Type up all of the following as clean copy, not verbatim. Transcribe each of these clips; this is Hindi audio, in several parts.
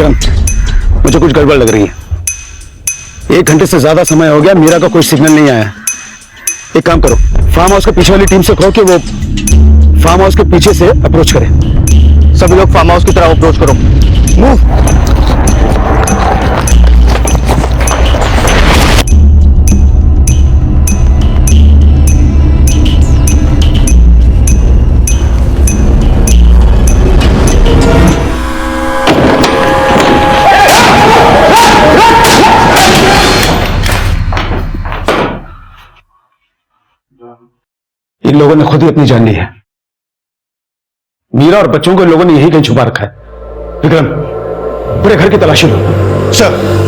विक्रम, मुझे कुछ गड़बड़ लग रही है। 1 घंटे से ज्यादा समय हो गया, मीरा का कोई सिग्नल नहीं आया। एक काम करो, फार्म हाउस के पीछे वाली टीम से कहो कि वो फार्म हाउस के पीछे से अप्रोच करें। सभी लोग फार्म हाउस की तरफ अप्रोच करो। मूव। इन लोगों ने खुद ही अपनी जान ली है। मीरा और बच्चों को इन लोगों ने यही कहीं छुपा रखा है। विक्रम, पूरे घर की तलाशी लो। सर।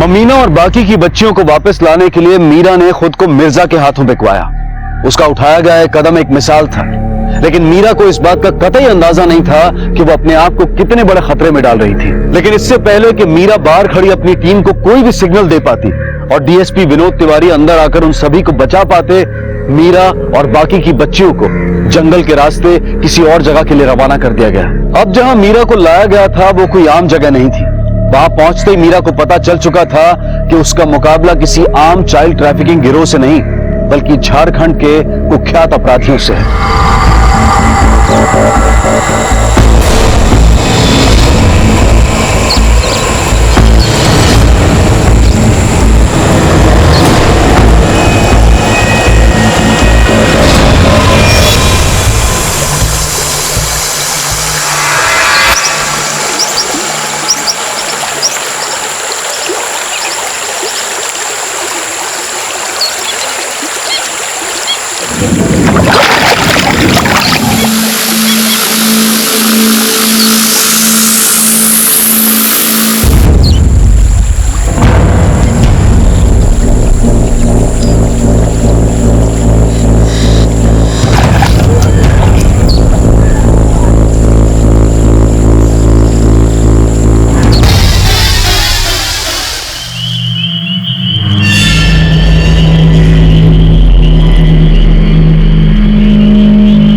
मीना और बाकी की बच्चियों को वापस लाने के लिए मीरा ने खुद को मिर्जा के हाथों बिकवाया। उसका उठाया गया एक कदम एक मिसाल था, लेकिन मीरा को इस बात का कतई अंदाजा नहीं था कि वो अपने आप को कितने बड़े खतरे में डाल रही थी। लेकिन इससे पहले कि मीरा बाहर खड़ी अपनी टीम को कोई भी सिग्नल दे पाती और डीएसपी विनोद तिवारी अंदर आकर उन सभी को बचा पाते, मीरा और बाकी की बच्चियों को जंगल के रास्ते किसी और जगह के लिए रवाना कर दिया गया। अब जहां मीरा को लाया गया था वो कोई आम जगह नहीं थी। वहां पहुंचते ही मीरा को पता चल चुका था कि उसका मुकाबला किसी आम चाइल्ड ट्रैफिकिंग गिरोह से नहीं, बल्कि झारखंड के कुख्यात अपराधियों से है।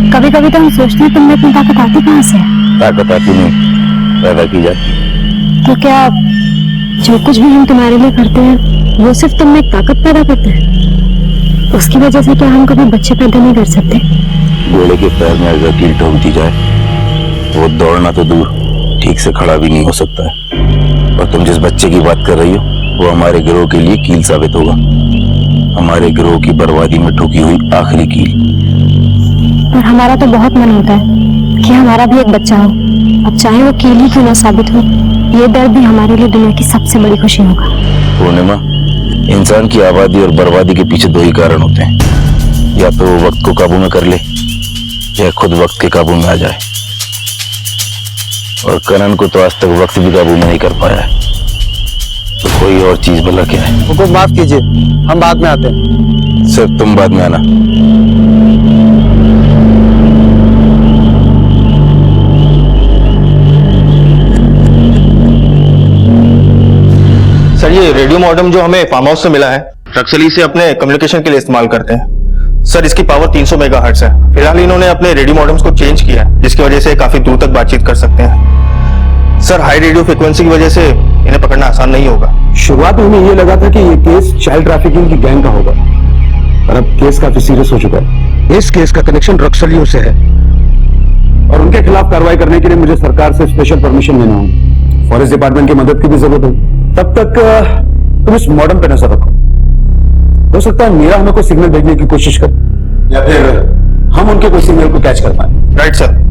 कभी कभी तो हम सोचते हैं तुमने इतनी ताकत आती कहाँ से? ताकत आती नहीं, पैदा की जाती। तो क्या जो कुछ भी हम तुम्हारे लिए करते हैं वो सिर्फ तुम में ताकत पैदा करते हैं? उसकी वजह से क्या हम कभी बच्चे पैदा नहीं कर सकते? घोड़े के पैर में अगर कील ठोकती जाए, वो दौड़ना तो दूर, ठीक से खड़ा भी नहीं हो सकता है। और तुम जिस बच्चे की बात कर रही हो वो हमारे गिरोह के लिए कील साबित होगा, हमारे गिरोह की बर्बादी में ठोकी हुई आखिरी कील। पर हमारा तो बहुत मन होता है कि हमारा भी एक बच्चा हो, अब चाहे वो कील ही क्यों ना साबित हो। ये दर्द भी हमारे लिए दुनिया की सबसे बड़ी खुशी होगा। पूर्णिमा, इंसान की आबादी और बर्बादी के पीछे 2 ही कारण होते हैं, या तो वो वक्त को काबू में कर ले या खुद वक्त के काबू में आ जाए। और करण को तो आज तक वक्त भी काबू में नहीं कर पाया है, तो कोई और चीज भला क्या है? हुकुम माफ कीजिए, हम बाद में आते हैं। सिर्फ तुम बाद में आना। सर ये रेडियो मॉडेम जो हमें फार्म हाउस से मिला है, नक्सली से अपने कम्युनिकेशन के लिए इस्तेमाल करते हैं। सर इसकी पावर 300 मेगाहर्ट्ज है। फिलहाल इन्होंने अपने रेडियो मॉडेम्स को चेंज किया है, जिसकी वजह से काफी दूर तक बातचीत कर सकते हैं। सर हाई रेडियो फ्रिक्वेंसी की वजह से इन्हें पकड़ना आसान नहीं होगा। शुरुआत में हमें ये लगा था कि ये केस चाइल्ड ट्रैफिकिंग की गैंग का होगा, पर अब केस काफी सीरियस हो चुका है। इस केस का कनेक्शन नक्सलियों से है और उनके खिलाफ कार्रवाई करने के लिए मुझे सरकार से स्पेशल परमिशन लेना होगा। फॉरेस्ट डिपार्टमेंट की मदद की भी जरूरत है। तब तक तुम इस मॉडर्न पे नजर रखो। हो सकता है मीरा हमें कोई सिग्नल भेजने की कोशिश कर या फिर हम उनके कोई सिग्नल को कैच कर पाए। Right sir.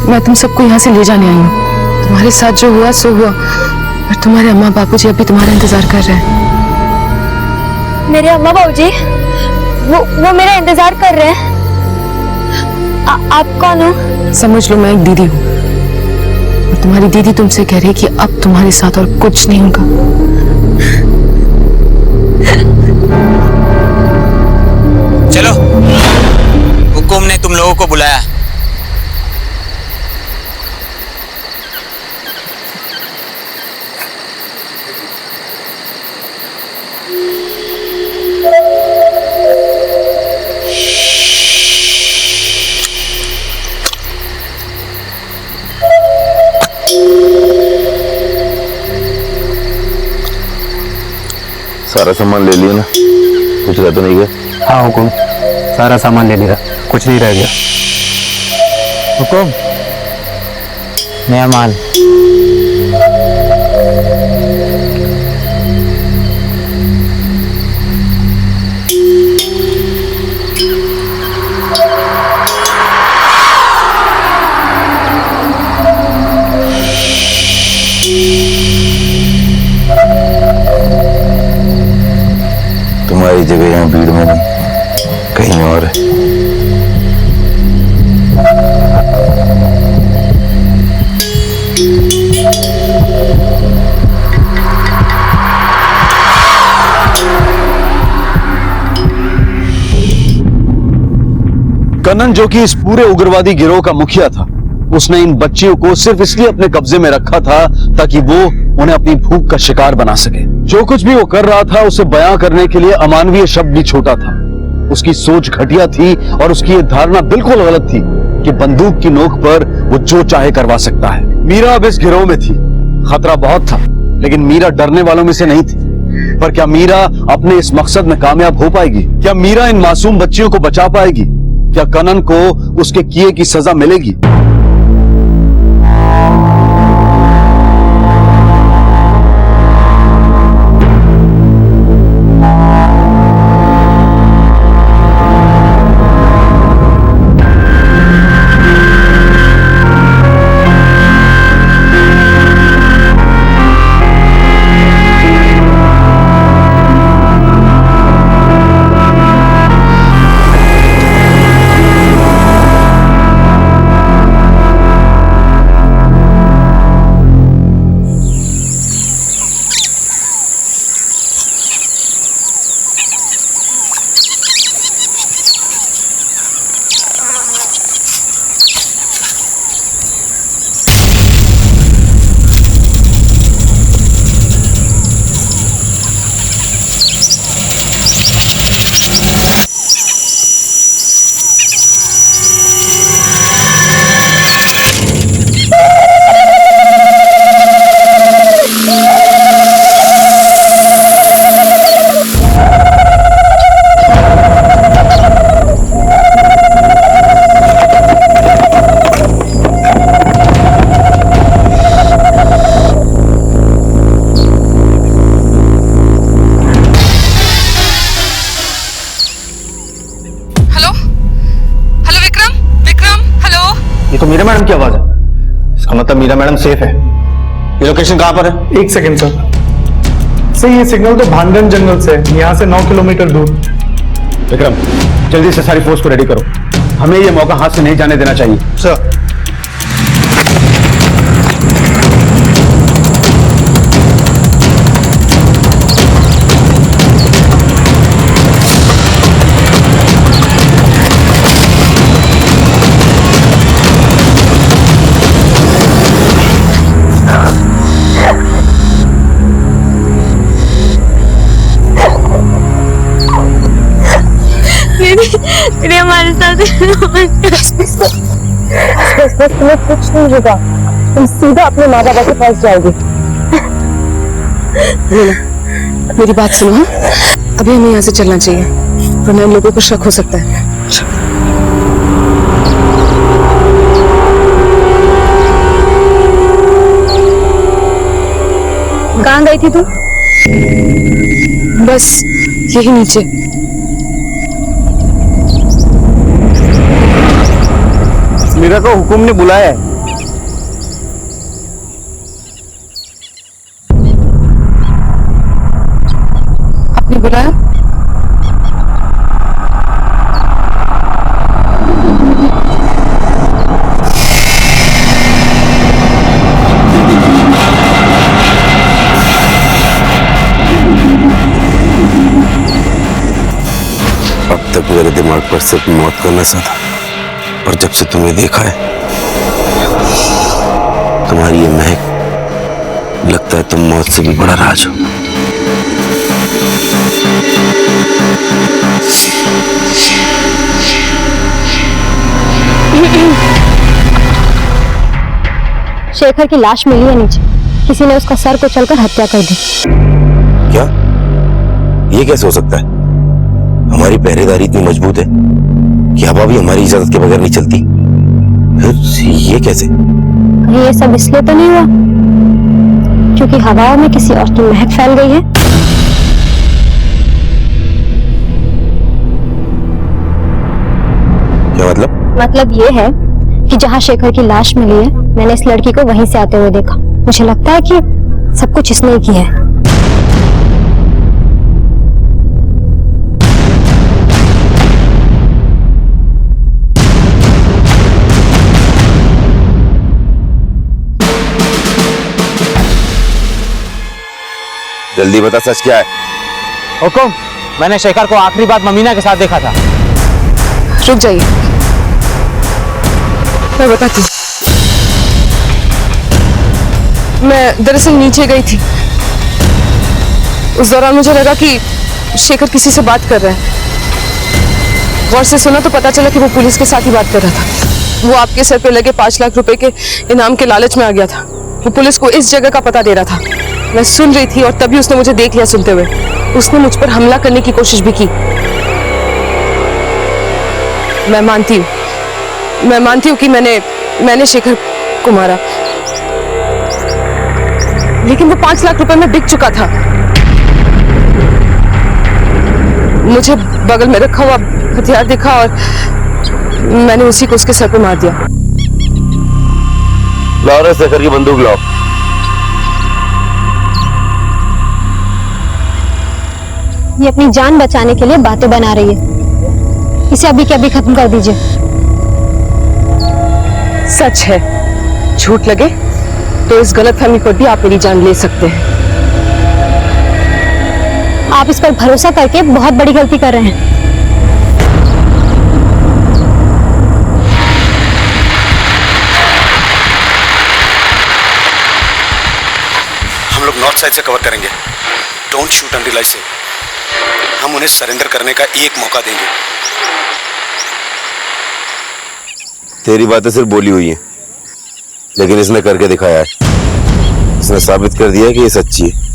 मैं तुम सबको यहाँ से ले जाने आई हूँ। तुम्हारे साथ जो हुआ सो हुआ, और तुम्हारे अम्मा बापूजी अभी तुम्हारा इंतजार कर रहे हैं। मेरे अम्मा बाबूजी वो मेरा इंतजार कर रहे हैं। आप कौन हो? समझ लो मैं एक दीदी हूँ, और तुम्हारी दीदी तुमसे कह रही है कि अब तुम्हारे साथ और कुछ नहीं होगा। चलो, हुकुम ने तुम लोगों को बुलाया। सारा सामान ले लिया ना? कुछ रह तो नहीं गया? हाँ हुकुम, सारा सामान ले लिया, कुछ नहीं रह गया। हुकुम, नया माल। तुम्हारी जगह यहाँ भीड़ में नहीं, कहीं और है। कन्नन, जो कि इस पूरे उग्रवादी गिरोह का मुखिया था, उसने इन बच्चियों को सिर्फ इसलिए अपने कब्जे में रखा था ताकि वो उन्हें अपनी भूख का शिकार बना सके। जो कुछ भी वो कर रहा था उसे बयां करने के लिए अमानवीय शब्द भी छोटा था। उसकी सोच घटिया थी और उसकी ये धारणा बिल्कुल गलत थी कि बंदूक की नोक पर वो जो चाहे करवा सकता है। मीरा अब इस गिरोह में थी। खतरा बहुत था, लेकिन मीरा डरने वालों में से नहीं थी। पर क्या मीरा अपने इस मकसद में कामयाब हो पाएगी? क्या मीरा इन मासूम बच्चियों को बचा पाएगी? क्या कन्नन को उसके किए की सजा मिलेगी? ये तो मीरा मैडम की आवाज है। इसका मतलब मीरा मैडम सेफ है। ये लोकेशन कहां पर है? एक सेकंड सर, ये सिग्नल तो भानगंज जंगल से है, यहाँ से 9 किलोमीटर दूर। विक्रम, जल्दी से सारी फोर्स को रेडी करो, हमें ये मौका हाथ से नहीं जाने देना चाहिए। सर। मेरे हमारे साथ बस तुम्हें कुछ नहीं होगा, तुम सीधा अपने माँ बाबा के पास जाओगे। मेरी बात सुनो, हाँ? अभी हमें यहाँ से चलना चाहिए, वरना इन लोगों को शक हो सकता है। कहाँ गई थी तू? बस यही नीचे। मीरा को हुकुम ने बुलाया है। आपने बुलाया? अब तक मेरे दिमाग पर सिर्फ मौत का नशा था, और जब से तुम्हें देखा है, तुम्हारी ये महक, लगता है तुम मौत से भी बड़ा राज हो। शेखर की लाश मिली है नीचे, किसी ने उसका सर कुचलकर हत्या कर दी। क्या? ये कैसे हो सकता है? हमारी पहरेदारी इतनी मजबूत है कि हवा भी हमारी इजाजत के बगैर नहीं चलती, फिर ये कैसे? ये सब इसलिए तो नहीं हुआ क्योंकि हवाओं में किसी और की महक फैल गई है। क्या मतलब? मतलब ये है कि जहाँ शेखर की लाश मिली है, मैंने इस लड़की को वहीं से आते हुए देखा। मुझे लगता है कि सब कुछ इसने ही किया है। जल्दी बता, सच क्या है? हुकुम, मैंने शेखर को आखिरी बार ममीना के साथ देखा था। रुक जाइए, मैं बताती हूँ। मैं दरअसल नीचे गई थी, उस दौरान मुझे लगा कि शेखर किसी से बात कर रहा है। गौर से सुना तो पता चला कि वो पुलिस के साथ ही बात कर रहा था। वो आपके सर पे लगे 5 लाख रुपए के इनाम के लालच में आ गया था। वो पुलिस को इस जगह का पता दे रहा था। मैं सुन रही थी और तभी उसने मुझे देख लिया सुनते हुए। उसने मुझ पर हमला करने की कोशिश भी की। मैं मानती हूँ कि मैंने शेखर को मारा, लेकिन वो 5 लाख रुपए में बिक चुका था। मुझे बगल में रखा हुआ हथियार दिखा और मैंने उसी को उसके सर पे मार दिया। लाओ रे शेखर की बंदूक लाओ। ये अपनी जान बचाने के लिए बातें बना रही है, इसे अभी के अभी खत्म कर दीजिए। सच है, झूठ लगे तो इस गलतफहमी पर भी आप मेरी जान ले सकते हैं। आप इस पर भरोसा करके बहुत बड़ी गलती कर रहे हैं। हम लोग नॉर्थ साइड से कवर करेंगे। डोंट शूट अनटिल आई से। हम उन्हें सरेंडर करने का एक मौका देंगे। तेरी बातें सिर्फ बोली हुई है, लेकिन इसने करके दिखाया है। इसने साबित कर दिया है कि ये सच्ची है।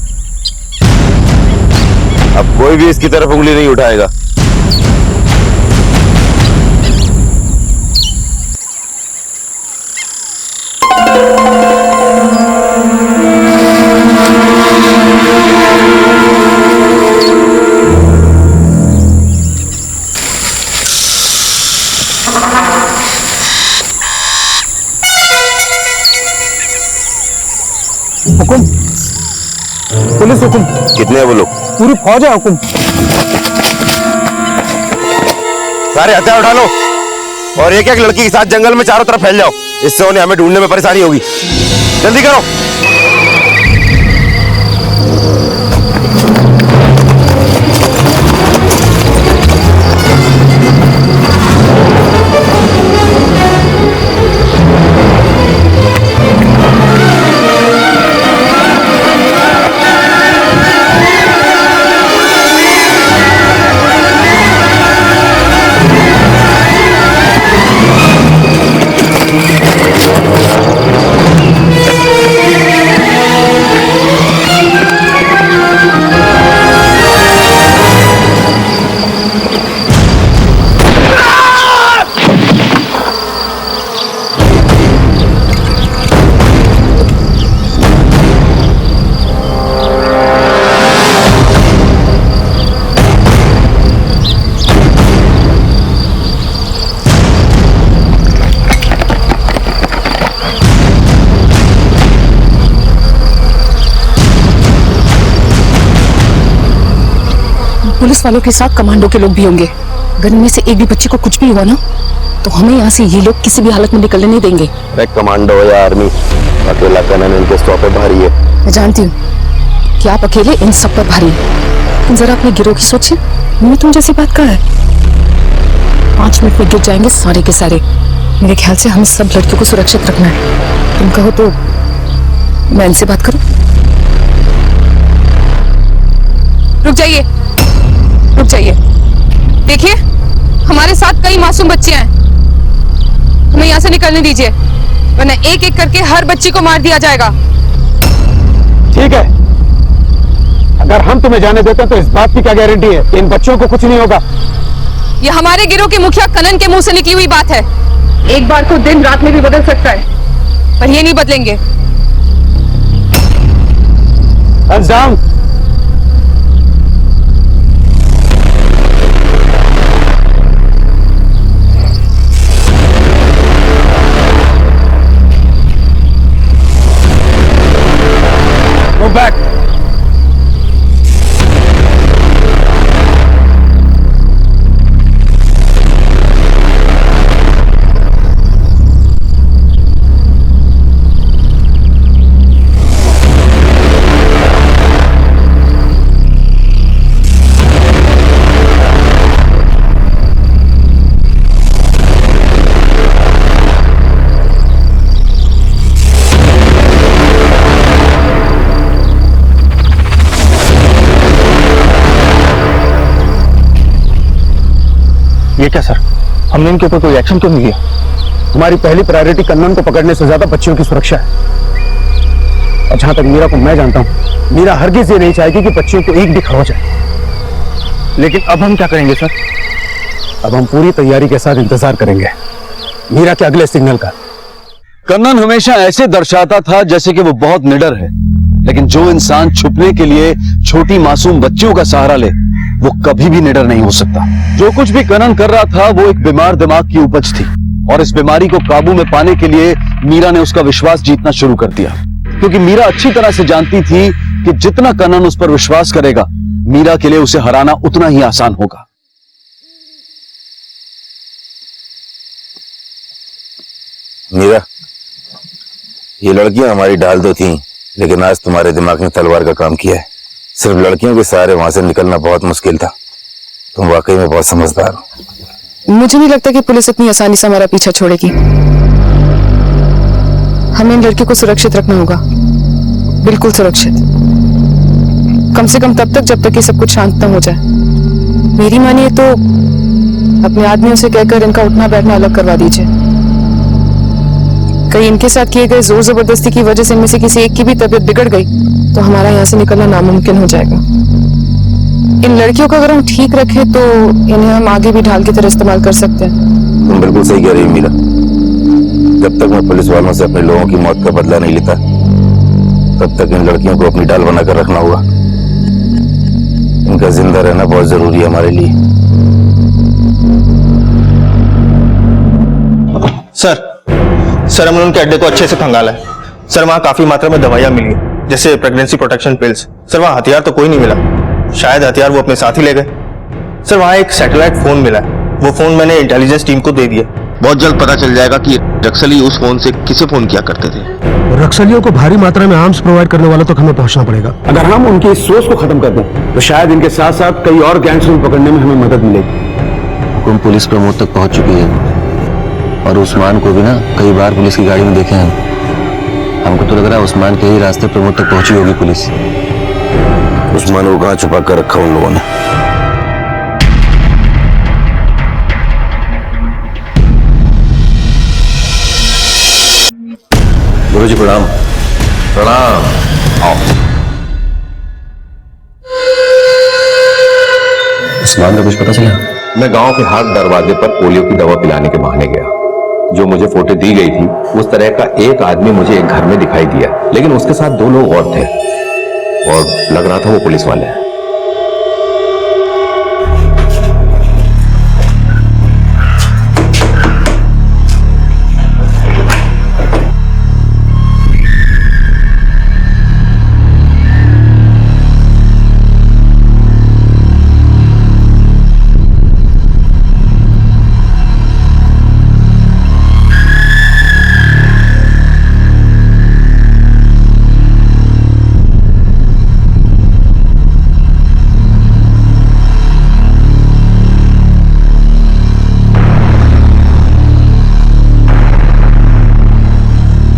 अब कोई भी इसकी तरफ उंगली नहीं उठाएगा। पुलिस हुकुम। कितने हैं वो लोग? पूरी फौज है हुकुम। सारे हथियार उठा लो और एक एक लड़की के साथ जंगल में चारों तरफ फैल जाओ। इससे उन्हें हमें ढूंढने में परेशानी होगी। जल्दी करो। पुलिस वालों के साथ कमांडो के लोग भी होंगे। अगर इनमें से एक भी बच्चे को कुछ भी हुआ ना तो हमें यहाँ से ये लोग किसी भी हालत में निकलने नहीं देंगे। कमांडो या आर्मी, अकेला कनन इनके स्टॉप पे भारी है। मैं जानती हूँ कि आप अकेले इन सब पर भारी हैं, लेकिन जरा अपने गिरोह की सोचिए। मैंने तुम जैसी बात कहा है, 5 मिनट में गिर जाएंगे सारे के सारे। मेरे ख्याल से हमें सब लड़कियों को सुरक्षित रखना है। तुम कहो तो मैं इनसे बात करूं? रुक जाइए, रुक जाइए। देखिए, हमारे साथ कई मासूम बच्चे हैं, हमें यहाँ से निकलने दीजिए, वरना एक एक करके हर बच्ची को मार दिया जाएगा। ठीक है, अगर हम तुम्हें जाने देते हैं तो इस बात की क्या गारंटी है कि इन बच्चों को कुछ नहीं होगा? ये हमारे गिरोह के मुखिया कनन के मुंह से निकली हुई बात है। एक बार को दिन रात में भी बदल सकता है, पर ये नहीं बदलेंगे। अंजाम, back. ये क्या सर, हमने इनके ऊपर कोई एक्शन क्यों नहीं लिया? हमारी पहली प्रायोरिटी कन्नन को पकड़ने से ज्यादा बच्चियों की सुरक्षा है। और जहां तक मीरा को मैं जानता हूं, मीरा हरगिज ये नहीं चाहेगी कि बच्चियों को एक भी खो जाए। लेकिन अब हम क्या करेंगे सर? अब हम पूरी तैयारी के साथ इंतजार करेंगे मीरा के अगले सिग्नल का। कन्नन हमेशा ऐसे दर्शाता था जैसे कि वो बहुत निडर है, लेकिन जो इंसान छुपने के लिए छोटी मासूम बच्चियों का सहारा ले वो कभी भी निडर नहीं हो सकता। जो कुछ भी कन्नन कर रहा था वो एक बीमार दिमाग की उपज थी, और इस बीमारी को काबू में पाने के लिए मीरा ने उसका विश्वास जीतना शुरू कर दिया, क्योंकि मीरा अच्छी तरह से जानती थी कि जितना कन्नन उस पर विश्वास करेगा, मीरा के लिए उसे हराना उतना ही आसान होगा। मीरा, ये लड़कियां हमारी ढाल तो थी, लेकिन आज तुम्हारे दिमाग ने तलवार का काम किया है। सिर्फ लड़कियों के सहारे वहां से निकलना बहुत मुश्किल था। तुम वाकई में बहुत समझदार हो। मुझे नहीं लगता कि पुलिस इतनी आसानी से हमारा पीछा छोड़ेगी। हमें इन लड़कियों को सुरक्षित रखना होगा, बिल्कुल सुरक्षित। कम से कम तब तक जब तक ये सब कुछ शांत न हो जाए। मेरी मानिए तो अपने आदमियों से कहकर इनका उठना बैठना अलग करवा दीजिए। कहीं इनके साथ किए गए जोर जबरदस्ती की वजह से इनमें से किसी एक की भी तबीयत बिगड़ गई तो हमारा यहाँ से निकलना नामुमकिन हो जाएगा। इन लड़कियों को अगर हम ठीक रखें तो इन्हें हम आगे भी ढाल की तरह इस्तेमाल कर सकते हैं। तुम बिल्कुल सही कह रही हो मीरा। जब तक मैं पुलिस वालों से अपने लोगों की मौत का बदला नहीं लेता, तब तक इन लड़कियों को अपनी ढाल बनाकर रखना होगा। इनका जिंदा रहना बहुत जरूरी है हमारे लिए। सर, हमने उनके अड्डे को अच्छे से खंगाला है। सर, वहाँ काफी मात्रा में दवाइयाँ मिली, जैसे प्रेगनेंसी प्रोटेक्शन पिल्स। सर वहाँ हथियार तो कोई नहीं मिला, शायद हथियार वो अपने साथ ही ले गए। सर वहाँ एक सैटेलाइट फोन मिला है, वो फोन मैंने इंटेलिजेंस टीम को दे दिया। बहुत जल्द पता चल जाएगा कि नक्सली उस फोन से किसे फोन किया करते थे। नक्सलियों को भारी मात्रा में आर्म्स प्रोवाइड करने वालों तक हमें पहुंचना पड़ेगा। अगर हम उनकी इस सोच को खत्म कर दें तो शायद इनके साथ साथ कई और गैंग्स को पकड़ने में हमें मदद मिलेगी। हुकुम पुलिस प्रमोद तक पहुंच चुकी है और उस्मान को भी ना कई बार पुलिस की गाड़ी में देखे हैं। हमको तो लग रहा है उस्मान के ही रास्ते प्रमोद तक पहुंची होगी पुलिस। उस्मान को कहाँ छुपा कर रखा उन लोगों ने? गुरुजी प्रणाम। प्रणाम। आओ। उस्मान का कुछ पता चला? मैं गांव के हर दरवाजे पर पोलियो की दवा पिलाने के बहाने गया। जो मुझे फोटो दी गई थी उस तरह का एक आदमी मुझे एक घर में दिखाई दिया, लेकिन उसके साथ 2 लोग और थे और लग रहा था वो पुलिस वाले हैं।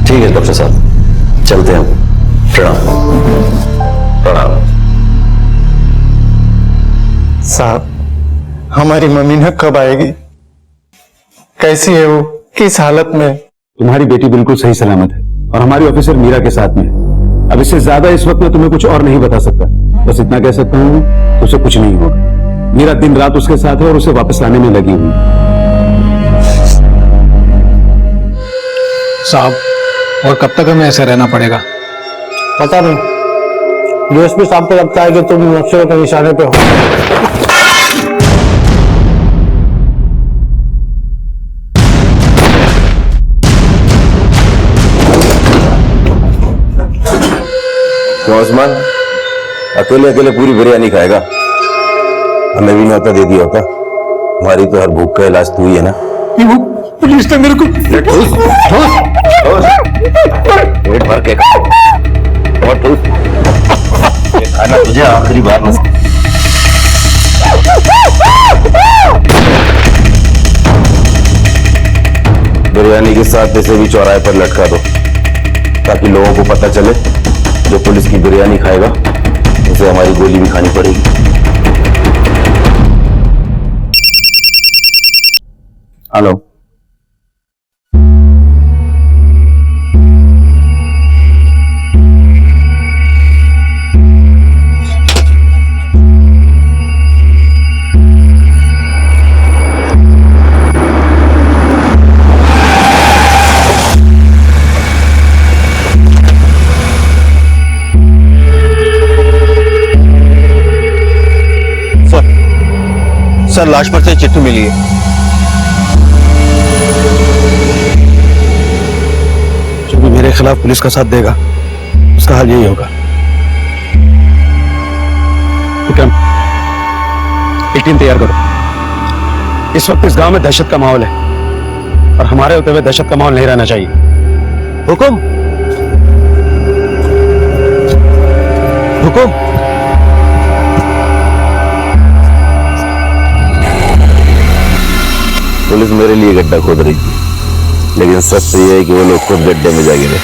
ठीक है डॉक्टर साहब, चलते हैं। प्रणाम। प्रणाम। साहब, हमारी मम्मी ना कब आएगी? कैसी है वो? किस हालत में? तुम्हारी बेटी बिल्कुल सही सलामत है और हमारी ऑफिसर मीरा के साथ में है। अब इससे ज्यादा इस वक्त मैं तुम्हें कुछ और नहीं बता सकता, बस इतना कह सकता हूँ कि उसे कुछ नहीं होगा। मीरा दिन रात उसके साथ है और उसे वापस लाने में लगी हुई। साहब, और कब तक हमें ऐसे रहना पड़ेगा? पता नहीं, डीएसपी साहब को लगता है कि तुम नक्सलियों के निशाने पे हो। क्यों उस्मान, अकेले अकेले पूरी बिरयानी खाएगा? हमें भी न्योता दे दिया होता। हमारी तो हर भूख का इलाज तू ही है ना। पुलिस ने मेरे को पेट भर के खा और तू ये खाना तुझे आखिरी बार न। बिरयानी के साथ इसे भी चौराहे पर लटका दो ताकि लोगों को पता चले जो पुलिस की बिरयानी खाएगा उसे हमारी गोली भी खानी पड़ेगी। हेलो। सर लाश पर से चिट्ठी मिली है। जो भी मेरे खिलाफ पुलिस का साथ देगा उसका हाल यही होगा। विक्रम, एक टीम तैयार करो। इस वक्त इस गांव में दहशत का माहौल है और हमारे होते हुए दहशत का माहौल नहीं रहना चाहिए। हुकुम। हुकुम। पुलिस मेरे लिए गड्ढा खोद रही थी, लेकिन सच तो यह है कि वो लोग खुद गड्ढे में जा गिरे।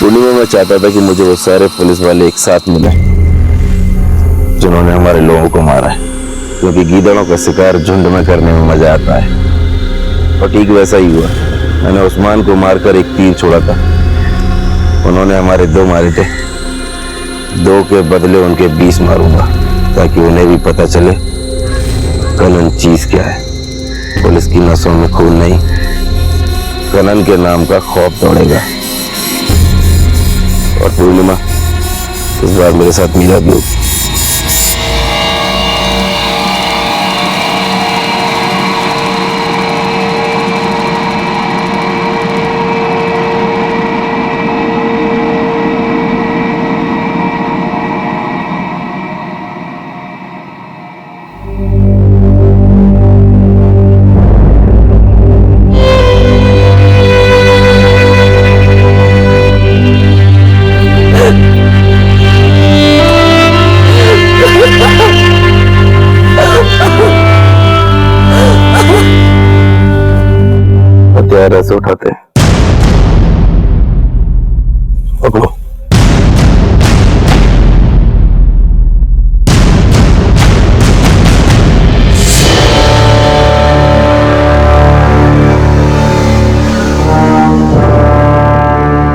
पूर्णिमा में चाहता था कि मुझे वो सारे पुलिस वाले एक साथ मिले जिन्होंने हमारे लोगों को मारा है, क्योंकि गीदड़ों का शिकार झुंड में करने में मजा आता है। और ठीक वैसा ही हुआ। मैंने उस्मान को मारकर एक तीर छोड़ा था, उन्होंने हमारे 2 मारे थे। 2 के बदले उनके 20 मारूंगा ताकि उन्हें भी पता चले कलन चीज क्या है। पुलिस की नसों में खून नहीं, कनन के नाम का खौफ दौड़ेगा। और पूर्णिमा, इस बार मेरे साथ मीरा भी होगी। पैर ऐसे उठाते हैं। पकड़ो।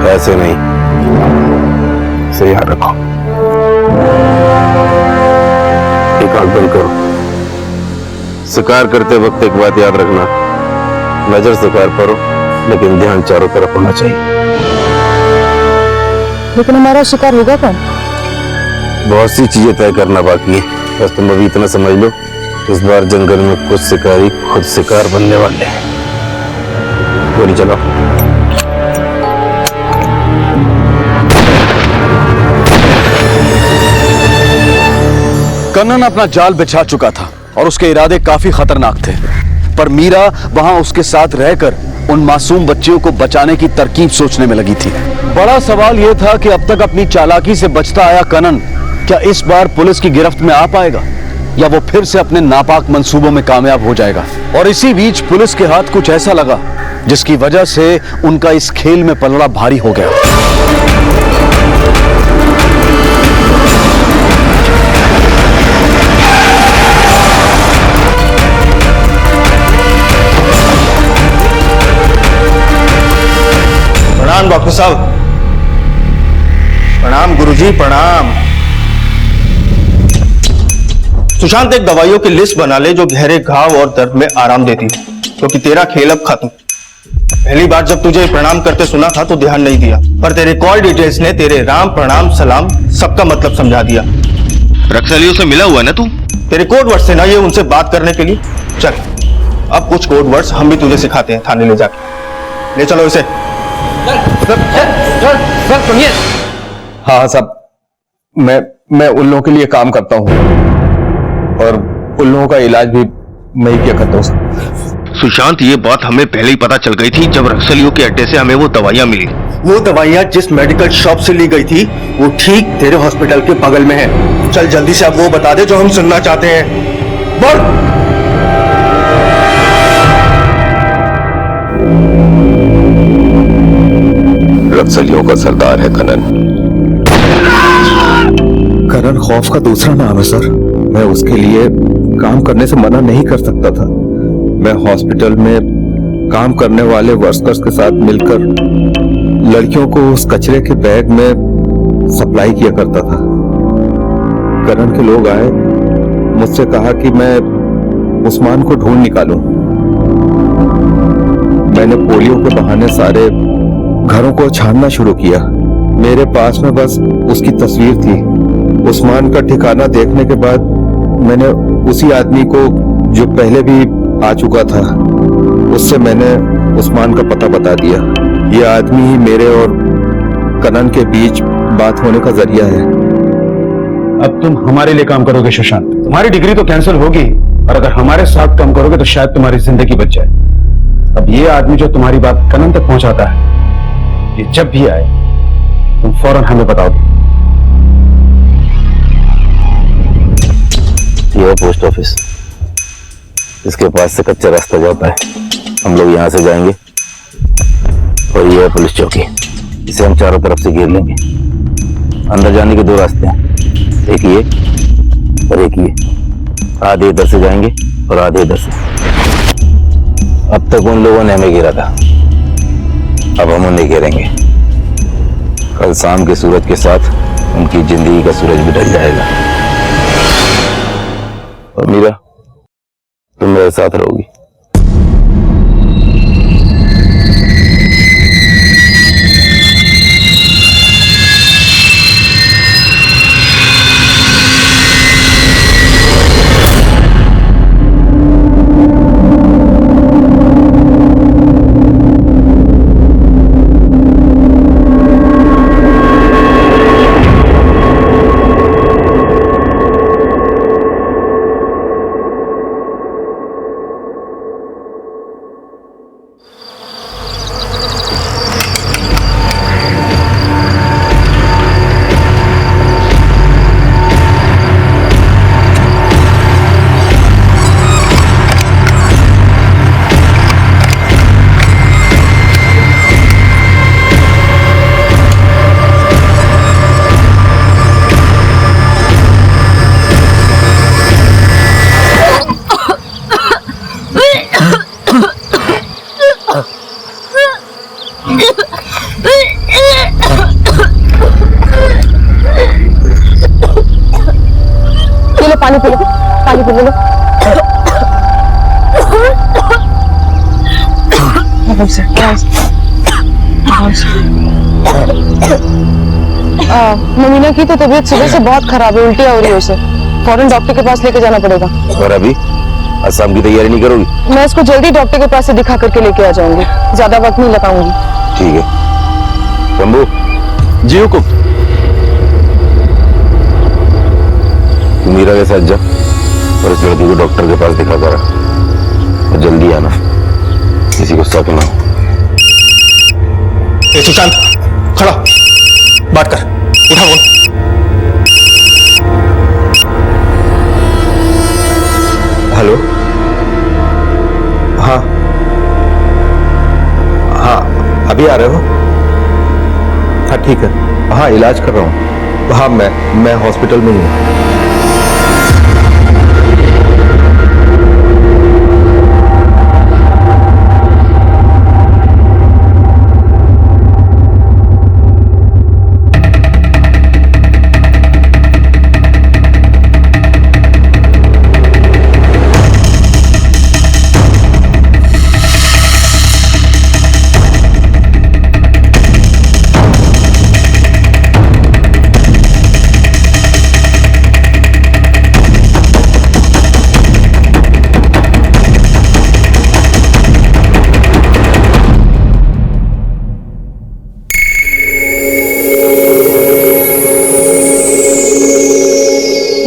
ऐसे नहीं, इसे याद रखो। एक आंख बंद करो। शिकार करते वक्त एक बात याद रखना, नजर शिकार पर हो लेकिन ध्यान चारों तरफ होना चाहिए। लेकिन हमारा शिकार होगा कौन? बहुत सी चीजें तय करना बाकी है, बस तुम अभी इतना समझ लो, इस बार जंगल में कुछ शिकारी खुद शिकार बनने वाले हैं। गोली चलाओ। कन्नन अपना जाल बिछा चुका था और उसके इरादे काफी खतरनाक थे, पर मीरा वहां उसके साथ रहकर उन मासूम बच्चियों को बचाने की तरकीब सोचने में लगी थी। बड़ा सवाल यह था कि अब तक अपनी चालाकी से बचता आया कन्नन क्या इस बार पुलिस की गिरफ्त में आ पाएगा या वो फिर से अपने नापाक मंसूबों में कामयाब हो जाएगा। और इसी बीच पुलिस के हाथ कुछ ऐसा लगा जिसकी वजह से उनका इस खेल में पलड़ा भारी हो गया। प्रणाम डॉक्टर साहब। प्रणाम गुरुजी, प्रणाम। सुशांत, एक दवाइयों की लिस्ट बना ले जो गहरे घाव और दर्द में आराम देती है, क्योंकि तेरा खेल अब खत्म। पहली बार जब तुझे प्रणाम करते सुना था तो ध्यान नहीं दिया, पर तेरे कॉल डिटेल्स ने तेरे राम प्रणाम सलाम सबका मतलब समझा दिया। रक्सलियों से मिला हुआ है ना तू? तेरे कोड वर्ड्स थे ना ये उनसे बात करने के लिए। चल, अब कुछ कोड वर्ड्स हम भी तुझे सिखाते हैं थाने ले जाके। ले चलो इसे। हाँ साहब, मैं उन लोगों के लिए काम करता हूँ और उन लोगों का इलाज भी मैं ही किया करता हूँ। सुशांत, ये बात हमें पहले ही पता चल गई थी जब रक्सलियों के अड्डे से हमें वो दवाइयां मिली। वो दवाइयां जिस मेडिकल शॉप से ली गई थी वो ठीक तेरे हॉस्पिटल के बगल में है। चल जल्दी से अब वो बता दे जो हम सुनना चाहते हैं। बोल। रक्सलियों का सरदार है कनन। करण खौफ का दूसरा नाम है सर। मैं उसके लिए काम करने से मना नहीं कर सकता था। मैं हॉस्पिटल में काम करने वाले वर्कर्स के साथ मिलकर लड़कियों को उस कचरे के बैग में सप्लाई किया करता था। करण के लोग आए, मुझसे कहा कि मैं उस्मान को ढूंढ निकालूं। मैंने पोलियो के बहाने सारे घरों को छानना शुरू किया। मेरे पास में बस उसकी तस्वीर थी। उस्मान का ठिकाना देखने के बाद मैंने उसी आदमी को जो पहले भी आ चुका था, उससे मैंने उस्मान का पता बता दिया। ये आदमी ही मेरे और कनन के बीच बात होने का जरिया है। अब तुम हमारे लिए काम करोगे सुशांत। तुम्हारी डिग्री तो कैंसिल होगी और अगर हमारे साथ काम करोगे तो शायद तुम्हारी जिंदगी बच जाए। अब ये आदमी जो तुम्हारी बात कनन तक पहुंचाता है, ये जब भी आए तुम फौरन हमें बताओगे। ये है पोस्ट ऑफिस, इसके पास से कच्चा रास्ता जाता है। हम लोग यहाँ से जाएंगे और ये है पुलिस चौकी, इसे हम चारों तरफ से घेर लेंगे। अंदर जाने के दो रास्ते हैं, एक ये और एक ये। आधे इधर से जाएंगे और आधे इधर से। अब तक उन लोगों ने हमें घेरा था, अब हम उन्हें घेरेंगे। कल शाम के सूरज के साथ उनकी जिंदगी का सूरज भी ढल जाएगा। और मीरा, तुम मेरे साथ रहोगी। लो पानी पी लो, पानी पी लो। आराम से, आराम से, आराम से। ममीना की तो तबीयत सुबह से बहुत खराब है, उल्टियाँ हो रही है उसे। फौरन डॉक्टर के पास लेके जाना पड़ेगा। और अभी असम की तैयारी नहीं करोगी? मैं इसको जल्दी डॉक्टर के पास से दिखा करके लेके आ जाऊंगी, ज्यादा वक्त नहीं लगाऊंगी। ठीक है शंभू। जी हुकुम। तू मीरा के साथ जा और इस लड़की को डॉक्टर के पास दिखा कर और जल्दी आना, किसी को शक ना हो। सुशांत खड़ा, बात कर, उठा फोन। हेलो, हाँ हाँ अभी आ रहे हो? हाँ ठीक है, हाँ इलाज कर रहा हूँ। हाँ मैं हॉस्पिटल में ही हूँ।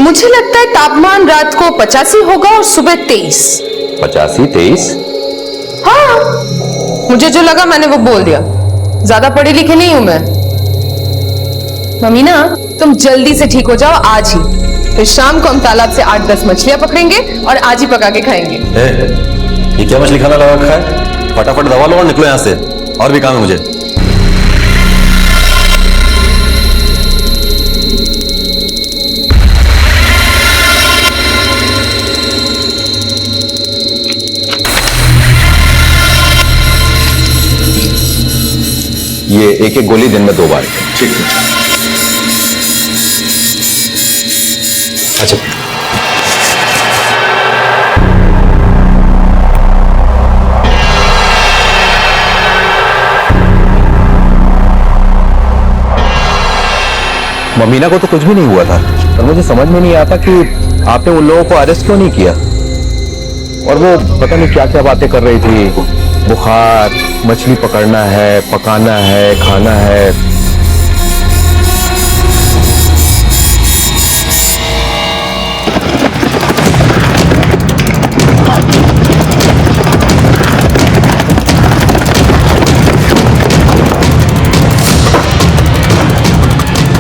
मुझे लगता है तापमान रात को 85 होगा और सुबह 23। 85, 23? हाँ, मुझे जो लगा मैंने वो बोल दिया, ज्यादा पढ़ी लिखी नहीं हूं मैं। ममीना तुम जल्दी से ठीक हो जाओ आज ही, फिर शाम को हम तालाब से 8-10 मछलियां पकड़ेंगे और आज ही पका के खाएंगे। ये क्या मछली खाना लगा रखा है? फटाफट दवा लो और निकलो यहाँ से, और भी काम है मुझे। ये एक गोली दिन में 2 बार। ठीक है। अच्छा ममीना को तो कुछ भी नहीं हुआ था, पर मुझे समझ में नहीं आता कि आपने उन लोगों को अरेस्ट क्यों नहीं किया। और वो पता नहीं क्या क्या बातें कर रही थी, बुखार, मछली पकड़ना है, पकाना है, खाना है।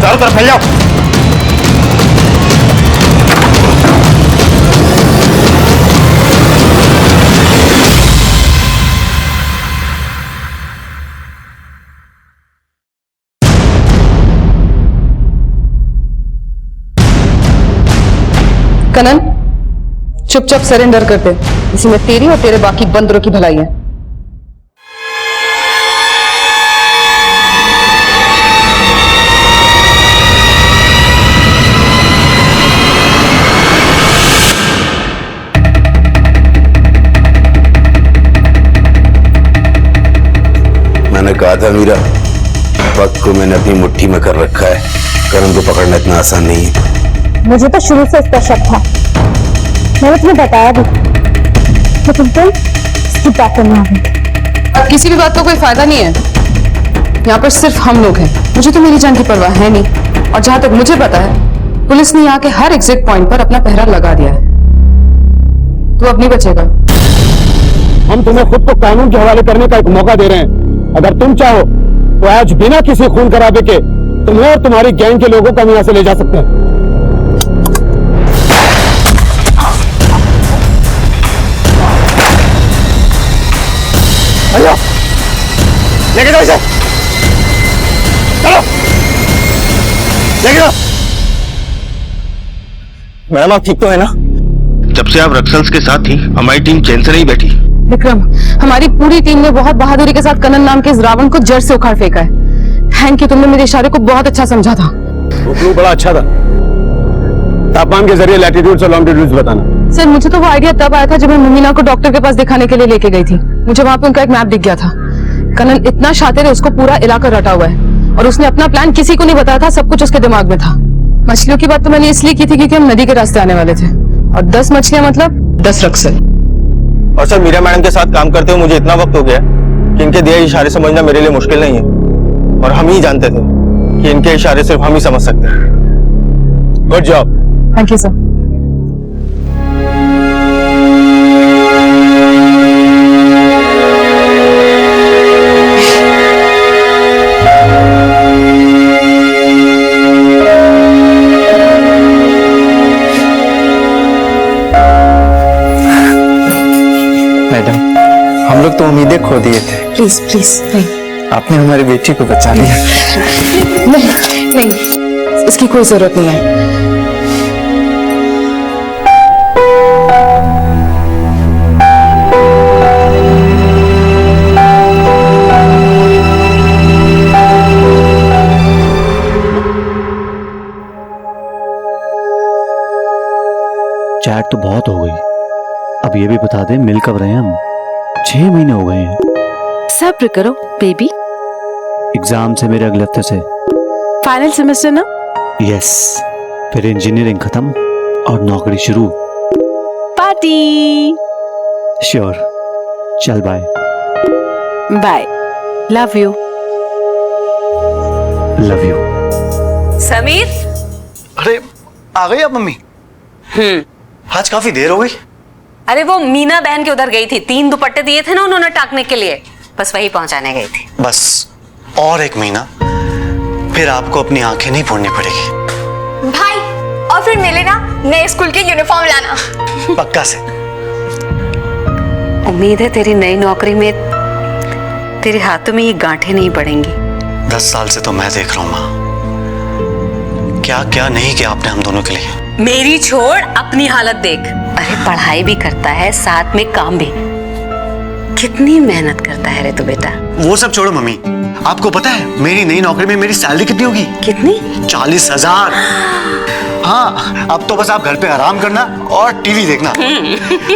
चारों तरफ फैल जाओ। कनन चुपचाप सरेंडर कर दे, इसी में तेरी और तेरे बाकी बंदरों की भलाई है। मैंने कहा था मीरा, वक्त को मैंने अपनी मुट्ठी में कर रखा है, करण को पकड़ना इतना आसान नहीं है। मुझे तो शुरू से इसका शक था, मैंने तुम्हें बताया भी, लेकिन तुम इसकी बात करने आ गई। किसी भी बात का कोई फायदा नहीं है, यहाँ पर सिर्फ हम लोग हैं। मुझे तो मेरी जान की परवाह है नहीं, और जहां तक मुझे पता है पुलिस ने यहाँ के हर एग्जिट पॉइंट पर अपना पहरा लगा दिया है। तू अब नहीं बचेगा। हम तुम्हें खुद को कानून के हवाले करने का एक मौका दे रहे हैं। अगर तुम चाहो तो आज बिना किसी खून खराबे के तुम्हें और तुम्हारी गैंग के लोगों को हम यहाँ से ले जा सकते हैं। लेके जाओ इसे, चलो लेके जाओ। मैडम आप ठीक तो है ना? जब से आप रक्सल्स के साथ थी हमारी टीम चैन से नहीं बैठी। विक्रम, हमारी पूरी टीम ने बहुत बहादुरी के साथ कनन नाम के इस रावण को जड़ से उखाड़ फेंका है। थैंक यू, तुमने मेरे इशारे को बहुत अच्छा समझा था। वो क्लू बड़ा अच्छा था। तापमान के जरिए लैटिट्यूड और लॉन्गिट्यूड बताना। सर मुझे तो वो आइडिया तब आया था जब मैं मुमीना को डॉक्टर के पास दिखाने के लिए लेके गई थी। मुझे वहाँ पे उनका एक मैप दिख गया था। कनन इतना शातिर है, उसको पूरा इलाका रटा हुआ है और उसने अपना प्लान किसी को नहीं बताया था, सब कुछ उसके दिमाग में था। मछलियों की बात तो मैंने इसलिए की थी क्योंकि हम नदी के रास्ते आने वाले थे और 10 मछलियां मतलब 10 रक्सल। और सर मीरा मैडम के साथ काम करते हुए मुझे इतना वक्त हो गया कि इनके दिए इशारे समझना मेरे लिए मुश्किल नहीं है और हम ही जानते थे कि इनके इशारे सिर्फ हम ही समझ सकते हैं। Good job. Thank you sir. Madam, हम लोग तो उम्मीदें खो दिए थे। प्लीज प्लीज नहीं। आपने हमारी बेटी को बचा लिया। नहीं नहीं, इसकी कोई जरूरत नहीं है। चैट तो बहुत हो गई, अब ये भी बता दे मिल कब रहे हैं हम? 6 महीने हो गए हैं। सब्र करो बेबी, एग्जाम से मेरे अगले हफ्ते से। फाइनल सेमेस्टर ना? यस, फिर इंजीनियरिंग खत्म और नौकरी शुरू। पार्टी। श्योर, चल bye. Bye, love you. Love you. Sameer. अरे आ गई आप मम्मी? आज काफी देर हो गई। अरे वो मीना बहन के उधर गई थी, 3 दुपट्टे दिए थे ना उन्होंने टाकने के लिए, बस वही पहुंचाने गई थी। बस और 1 महीना फिर आपको अपनी आंखें नहीं फोड़नी पड़ेगी। भाई और फिर मिले ना नए स्कूल के यूनिफॉर्म लाना। पक्का से। उम्मीद है तेरी नई नौकरी में तेरे हाथों में ये गांठें नहीं पड़ेंगी। 10 साल से तो मैं देख रहा हूँ माँ, क्या क्या नहीं किया आपने हम दोनों के लिए। मेरी छोड़, अपनी हालत देख। अरे पढ़ाई भी करता है, साथ में काम भी। कितनी मेहनत करता है रे तू बेटा। वो सब छोड़ो मम्मी, आपको पता है मेरी नई नौकरी में मेरी सैलरी कितनी होगी? कितनी? 40,000। हाँ, अब तो बस आप घर पे आराम करना और टीवी देखना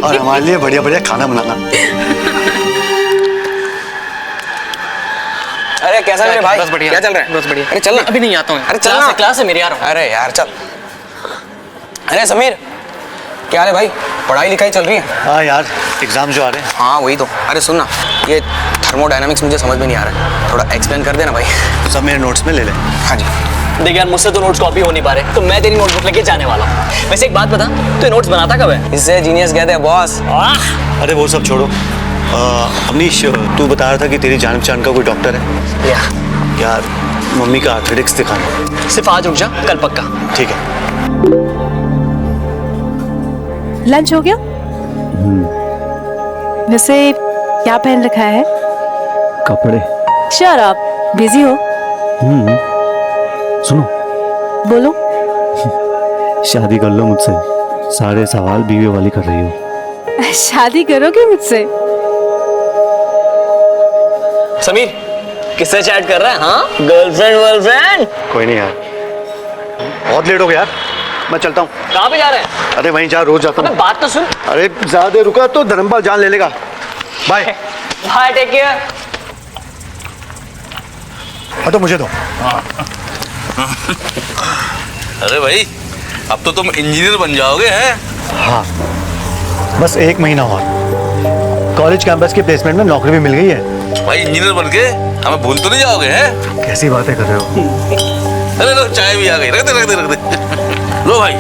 और हमारे लिए बढ़िया बढ़िया खाना बनाना। अरे कैसा मेरे भाई? बस बढ़िया। क्या चल रहा है? बस बढ़िया। अरे चल ना। अभी नहीं आता हूँ। अरे चल ना। क्लास है मेरी यार। अरे यार चल। अरे समीर, क्या हाल है भाई? पढ़ाई लिखाई चल रही है? हाँ यार, एग्जाम जो आ रहे हैं। हाँ वही तो। अरे सुन ना, ये थर्मोडायनामिक्स मुझे समझ में नहीं आ रहा है, थोड़ा एक्सप्लेन कर देना भाई। सब मेरे नोट्स में ले ले। हाँ जी। देख यार, मुझसे तो नोट्स कॉपी हो नहीं पा रहे, तो मैं तेरी नोटबुक लेके जाने वाला हूँ। वैसे एक बात बता, तू नोट्स बनाता कब है? इससे जीनियस कहते हैं बॉस। अरे वो सब छोड़ो, अवनीश तू बता रहा था कि तेरी जान पहचान का कोई डॉक्टर है यार, मम्मी का आर्थराइटिस दिखाना। सिर्फ आज रुक जा, कल पक्का। ठीक है। लंच हो गया? वैसे क्या पहन रखा है? कपड़े। शट अप, बिजी हो? सुनो। बोलो। शादी कर लो मुझसे, सारे सवाल बीवी वाली कर रही हो। शादी करोगे मुझसे? समीर, किससे चैट कर रहा है? हाँ, गर्लफ्रेंड वर्लफ्रेंड? कोई नहीं यार, बहुत लेट हो गया यार, मैं चलता हूँ। कहाँ पे जा रहे हैं? अरे वहीं जहाँ रोज जाता हूँ। बात तो सुन। अरे ज्यादा देर रुका तो धर्मपाल जान ले लेगा। बाय। Bye, take care. तो मुझे दो। अरे भाई, अब तो तुम इंजीनियर बन जाओगे हैं? हाँ, बस 1 महीना और, कॉलेज कैंपस की प्लेसमेंट में नौकरी भी मिल गई है। भाई इंजीनियर बन के हमें भूल तो नहीं जाओगे हैं? कैसी बातें कर रहे हो? अरे लो, चाय भी आ गई, रख दे। लो भाई,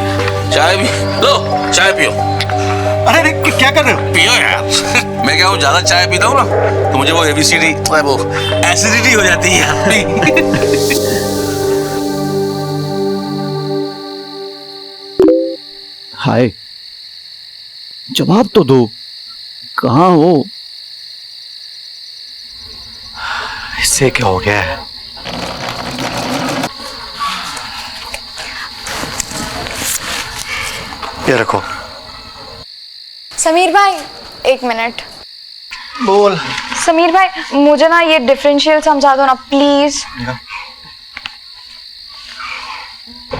चाय भी लो, चाय पियो। अरे क्या कर रहे हो? पियो यार। मैं क्या हूँ, ज्यादा चाय पीता हूँ ना तो मुझे वो एबीसीडी, वो एसिडिटी हो जाती है यार। हाय, जवाब तो दो, कहाँ हो? इससे क्या हो गया है? ये रखो। समीर भाई 1 मिनट। बोल। समीर भाई मुझे ना ये डिफरेंशियल समझा दो ना please.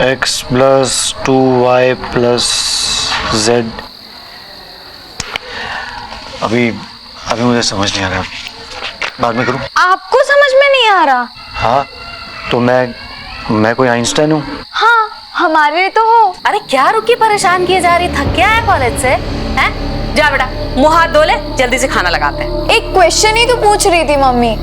x plus 2y plus z। अभी अभी मुझे समझ नहीं आ रहा, बाद में करूं? आपको समझ में नहीं आ रहा? हाँ, तो मैं कोई आइंस्टाइन हूँ? हाँ, हमारे लिए तो हो। अरे क्या रुकी परेशान किए जा रही, थक गया है कॉलेज से? हैं? जा बेटा, मुंह हाथ धो ले, जल्दी से खाना लगाते हैं। एक क्वेश्चन ही तो पूछ रही थी मम्मी।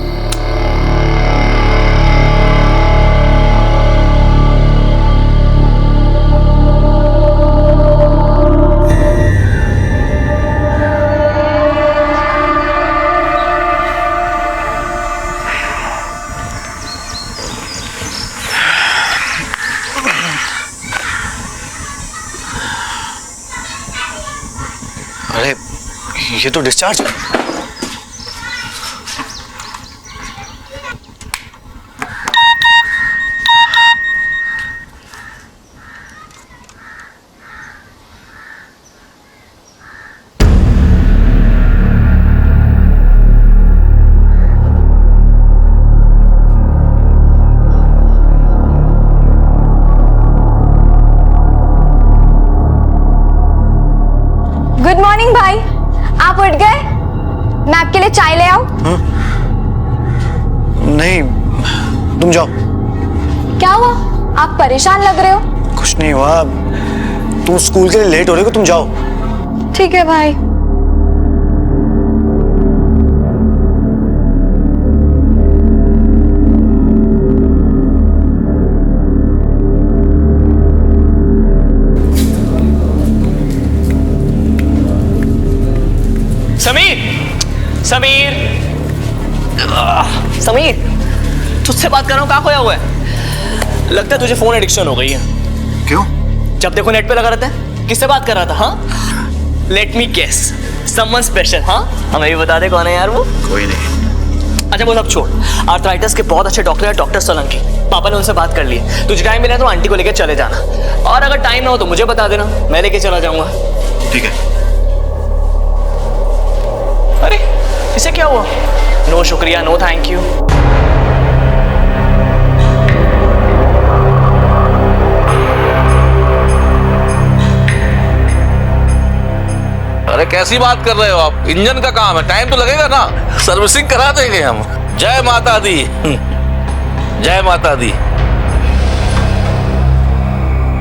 अरे ये तो डिस्चार्ज। गुड मॉर्निंग भाई, आप उठ गए? मैं आपके लिए चाय ले आऊं? नहीं, तुम जाओ। क्या हुआ, आप परेशान लग रहे हो? कुछ नहीं हुआ, तुम स्कूल के लिए लेट हो रहे हो, तुम जाओ। ठीक है भाई। समीर समीर, तुझसे बात कर रहा हूँ, कहाँ खोया हुआ है? लगता है तुझे फोन एडिक्शन हो गई है। क्यों? जब देखो नेट पे लगा रहता है। किससे बात कर रहा था? हाँ, let me guess, someone special. हाँ, हमें भी बता दे कौन है यार वो। कोई नहीं। अच्छा वो सब छोड़, आर्थराइटिस के बहुत अच्छे डॉक्टर है, डॉक्टर सोलंकी। पापा ने उनसे बात कर ली। तुझे टाइम मिला तो आंटी को लेकर चले जाना, और अगर टाइम ना हो तो मुझे बता देना, मैं लेके चला जाऊंगा। ठीक है। अरे इसे क्या हुआ? नो शुक्रिया, नो थैंक यू। अरे कैसी बात कर रहे हो आप? इंजन का काम है, टाइम तो लगेगा ना, सर्विसिंग करा देंगे हम। जय माता दी। जय माता दी।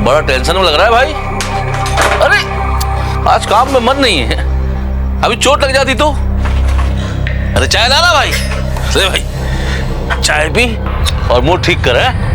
बड़ा टेंशन में लग रहा है भाई। अरे आज काम में मन नहीं है, अभी चोट लग जाती तो। अरे चाय लाना भाई। ले भाई चाय पी और मूड ठीक कर।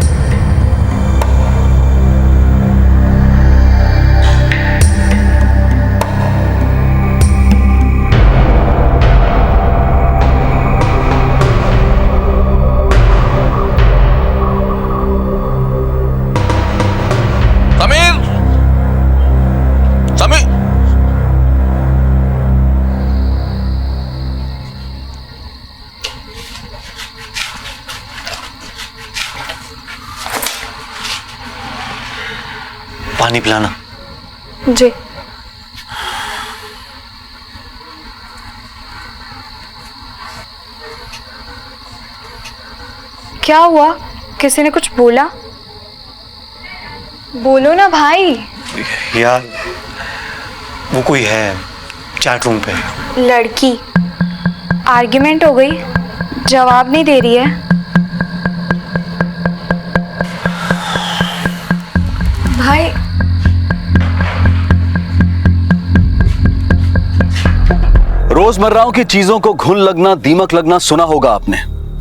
पानी पिलाना। जी। क्या हुआ, किसी ने कुछ बोला? बोलो ना भाई। यार वो कोई है चैट रूम पे। लड़की, आर्ग्यूमेंट हो गई, जवाब नहीं दे रही है। भाई रोजमर्रा की चीजों को घुन लगना, दीमक लगना सुना होगा आपने,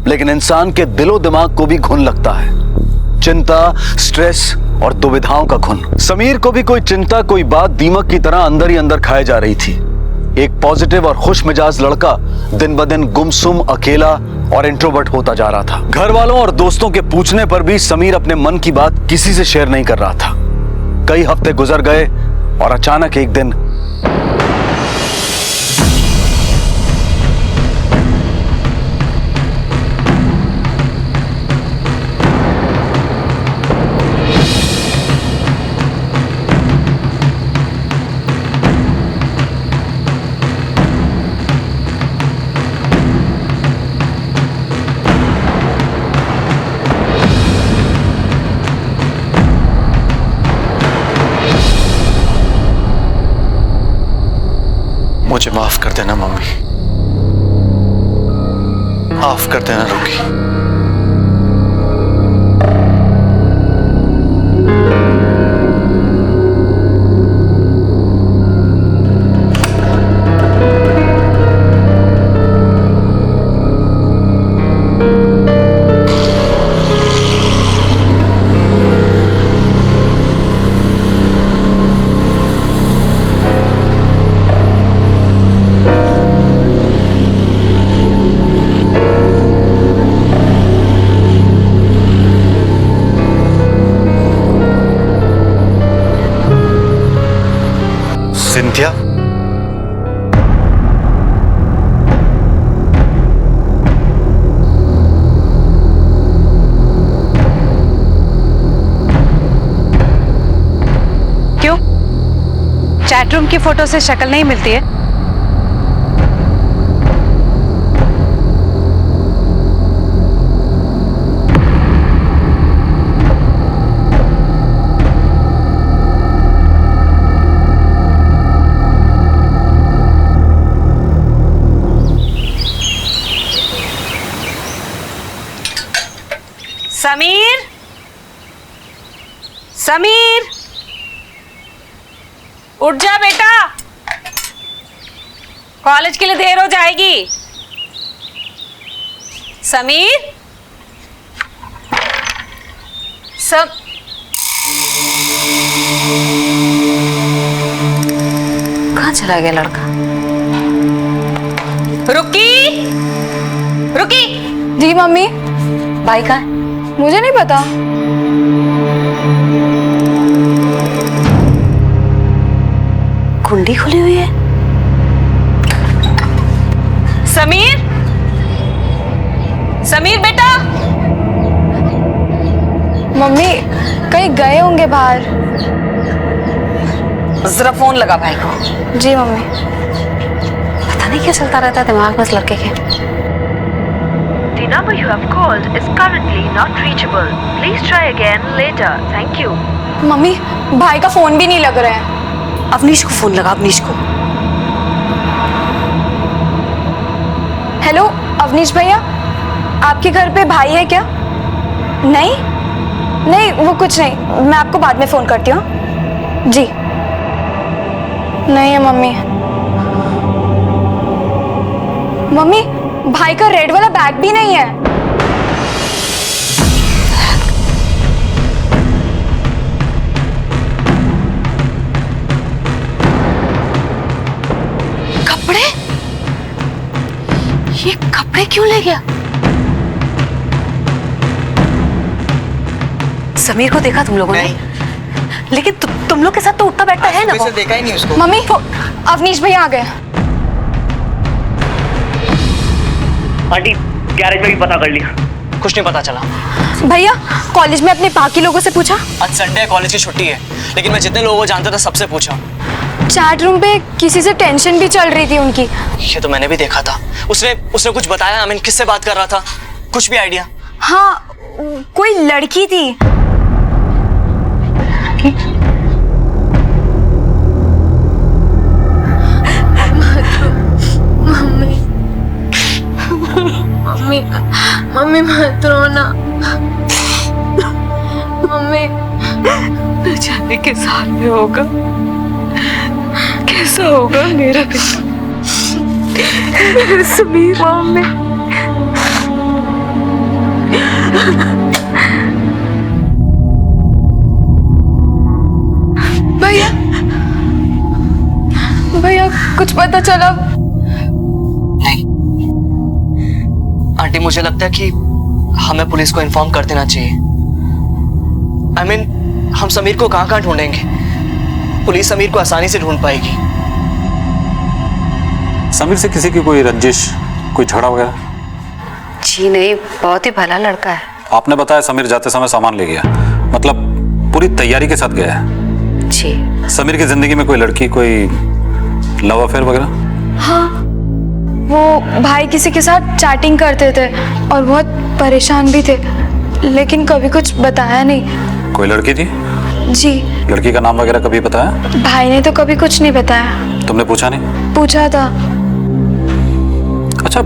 लेकिन इंसान के दिलो दिमाग को भी घुन लगता है। चिंता, स्ट्रेस और दुविधाओं का घुन। समीर को भी कोई चिंता, कोई बात दीमक की तरह अंदर ही अंदर खाए जा रही थी। एक पॉजिटिव और खुश मिजाज लड़का दिन ब दिन गुमसुम, अकेला और इंट्रोवर्ट होता जा रहा था। घर वालों और दोस्तों के पूछने पर भी समीर अपने मन की बात किसी से शेयर नहीं कर रहा था। कई हफ्ते गुजर गए और अचानक एक दिन मुझे माफ कर देना मम्मी, माफ कर देना रुकी। सिंथिया, क्यों? चैटरूम की फोटो से शक्ल नहीं मिलती है? समीर, समीर, उठ जा बेटा, कॉलेज के लिए देर हो जाएगी। समीर, कहाँ चला गया लड़का? रुकी, रुकी। जी मम्मी। भाई कहाँ है? मुझे नहीं पता। कुंडी खुली हुई है। समीर, समीर बेटा। मम्मी कहीं गए होंगे बाहर। जरा फोन लगा भाई को। जी मम्मी। पता नहीं क्या चलता रहता है दिमाग में इस लड़के के। The number you have called is currently not reachable. Please try again later. Thank you. Mummy भाई का फोन भी नहीं लग रहा है। अवनीश को फोन लगा, अवनीश को। हेलो अवनीश भैया, आपके घर पे भाई है क्या? नहीं नहीं, वो कुछ नहीं, मैं आपको बाद में फोन करती हूँ। जी नहीं है मम्मी। मम्मी भाई का रेड वाला बैग भी नहीं है। कपड़े? ये कपड़े क्यों ले गया? समीर को देखा तुम लोगों ने? लेकिन तुम लोग के साथ तो उठता बैठता है ना वो। देखा ही नहीं उसको। मम्मी अवनीश भैया आ गए। आंटी गैरेज में भी पता कर लिया, कुछ नहीं पता चला। भैया कॉलेज में अपने बाकी लोगों से पूछा? आज संडे है, कॉलेज की छुट्टी है, लेकिन मैं जितने लोगों को जानता था सबसे पूछा। चैट रूम पे किसी से टेंशन भी चल रही थी उनकी। ये तो मैंने भी देखा था। उसने कुछ बताया? I mean, किससे बात कर रहा था? कुछ भी आइडिया? हाँ कोई लड़की थी। मम्मी मम्मी मत रोना। मम्मी न जाने के साथ में होगा, कैसा होगा मेरा बेटा। समीर। मम्मी भैया, भैया कुछ पता चला? नहीं आंटी, मुझे लगता है कि हमें पुलिस को इन्फॉर्म कर देना चाहिए। I mean, हम समीर को कहां ढूंढेंगे? पुलिस समीर को आसानी से ढूंढ पाएगी। समीर से किसी की कोई रंजिश, कोई झगड़ा वगैरह? जी नहीं, बहुत ही भला लड़का है। आपने बताया समीर जाते समय सामान ले गया, मतलब पूरी तैयारी के साथ गया है। जी। समीर की जिंदगी में कोई लड़की, कोई लव अफेयर वगैरह? हाँ, वो भाई किसी के साथ चैटिंग करते थे और बहुत परेशान भी थे, लेकिन कभी कुछ बताया नहीं। कोई लड़की थी? जी। लड़की का नाम वगैरह कभी बताया? भाई ने तो कभी कुछ नहीं बताया। तुमने पूछा नहीं? पूछा था। अच्छा,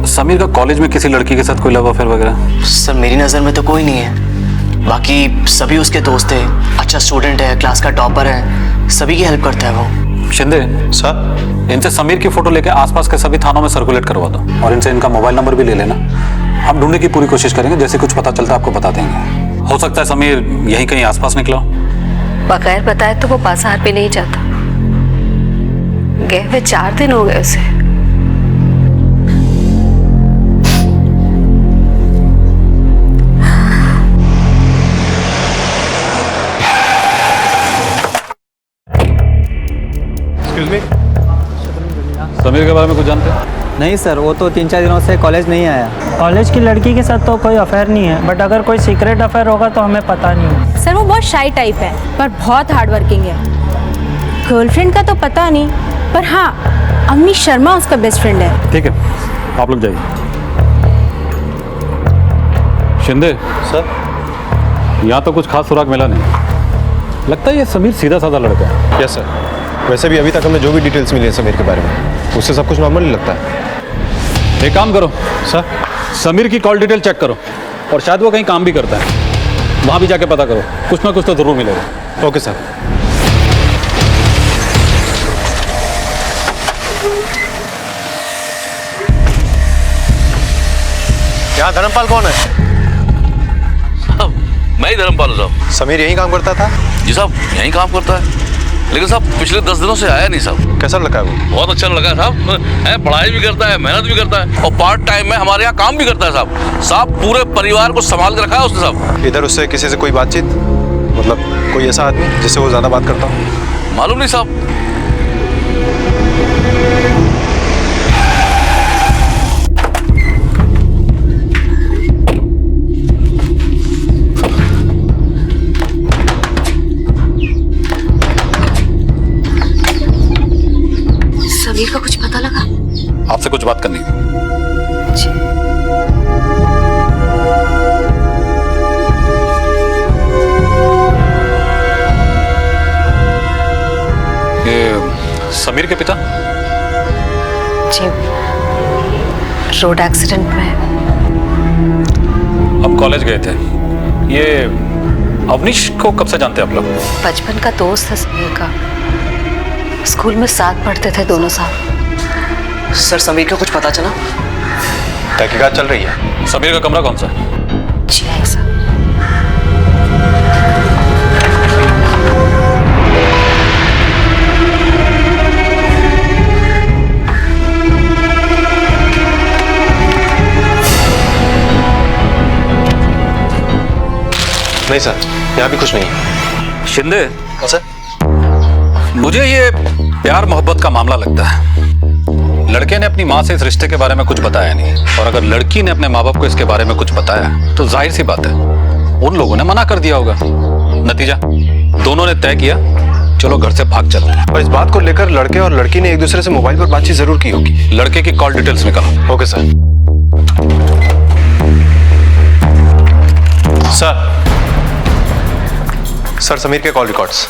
समीर का कॉलेज में किसी लड़की के साथ कोई लव अफेयर वगैरह? सर मेरी नज़र में तो कोई नहीं है, बाकी सभी उसके दोस्त है, अच्छा स्टूडेंट है, क्लास का टॉपर है, सभी की हेल्प करता है वो। शिंदे सर, इनसे समीर की फोटो लेके आसपास के सभी थानों में सर्कुलेट करवा दो और इनसे इनका मोबाइल नंबर भी ले लेना। हम ढूंढने की पूरी कोशिश करेंगे, जैसे कुछ पता चलता है आपको बता देंगे। हो सकता है समीर यहीं कहीं आसपास निकला। बगैर बताए तो वो बाजार पे नहीं जाता। गए हुए 4 दिन हो गए उसे। एक्सक्यूज मी, समीर के बारे में कुछ जानते हैं? नहीं सर, वो तो 3-4 दिनों से कॉलेज नहीं आया। कॉलेज की लड़की के साथ तो कोई अफेयर नहीं है, बट अगर कोई सीक्रेट अफेयर होगा तो हमें पता नहीं है। सर वो बहुत शाई टाइप है, पर बहुत हार्ड वर्किंग है। गर्लफ्रेंड का तो पता नहीं, पर हाँ अवनीश शर्मा उसका बेस्ट फ्रेंड है। ठीक है, आप लोग जाइए। शिंदे सर, यहाँ तो कुछ खास सुराग मिला नहीं। लगता है ये समीर सीधा साधा लड़का है। Yes sir. वैसे भी अभी तक हमें जो भी डिटेल्स मिली है समीर के बारे में, उससे सब कुछ नॉर्मल ही लगता है। एक काम करो सर, समीर की कॉल डिटेल चेक करो, और शायद वो कहीं काम भी करता है, वहाँ भी जाके पता करो, कुछ ना कुछ तो जरूर मिलेगा। Okay sir. यहाँ धर्मपाल कौन है? मैं ही धर्मपाल हूँ साहब। समीर यहीं काम करता था? जी साहब, यहीं काम करता है, लेकिन साहब पिछले 10 दिनों से आया नहीं साहब। कैसा लगा वो? बहुत अच्छा लगा साहब, है पढ़ाई भी करता है, मेहनत भी करता है, और पार्ट टाइम में हमारे यहाँ काम भी करता है साहब। साहब पूरे परिवार को संभाल के रखा है उसने साहब। इधर उससे किसी से कोई बातचीत, मतलब कोई ऐसा आदमी जिससे वो ज्यादा बात करता हो? मालूम नहीं साहब। समीर का कुछ पता लगा? आपसे कुछ बात करनी है। ये समीर के पिता? जी, रोड एक्सीडेंट में। हम कॉलेज गए थे। ये अवनीश को कब से जानते हैं आप लोग? बचपन का दोस्त है समीर का, स्कूल में साथ पढ़ते थे दोनों साथ। सर समीर को कुछ पता चला? तहकीकात चल रही है। समीर का कमरा कौन सा है? जी है सर। नहीं सर, यहाँ भी कुछ नहीं है। शिंदे सर, मुझे ये प्यार मोहब्बत का मामला लगता है। लड़के ने अपनी माँ से इस रिश्ते के बारे में कुछ बताया नहीं, और अगर लड़की ने अपने माँ बाप को इसके बारे में कुछ बताया तो जाहिर सी बात है उन लोगों ने मना कर दिया होगा। नतीजा दोनों ने तय किया चलो घर से भाग चलते हैं। और इस बात को लेकर लड़के और लड़की ने एक दूसरे से मोबाइल पर बातचीत जरूर की होगी। लड़के की कॉल डिटेल्स निकालो। Okay sir. सर, समीर के कॉल रिकॉर्ड्स।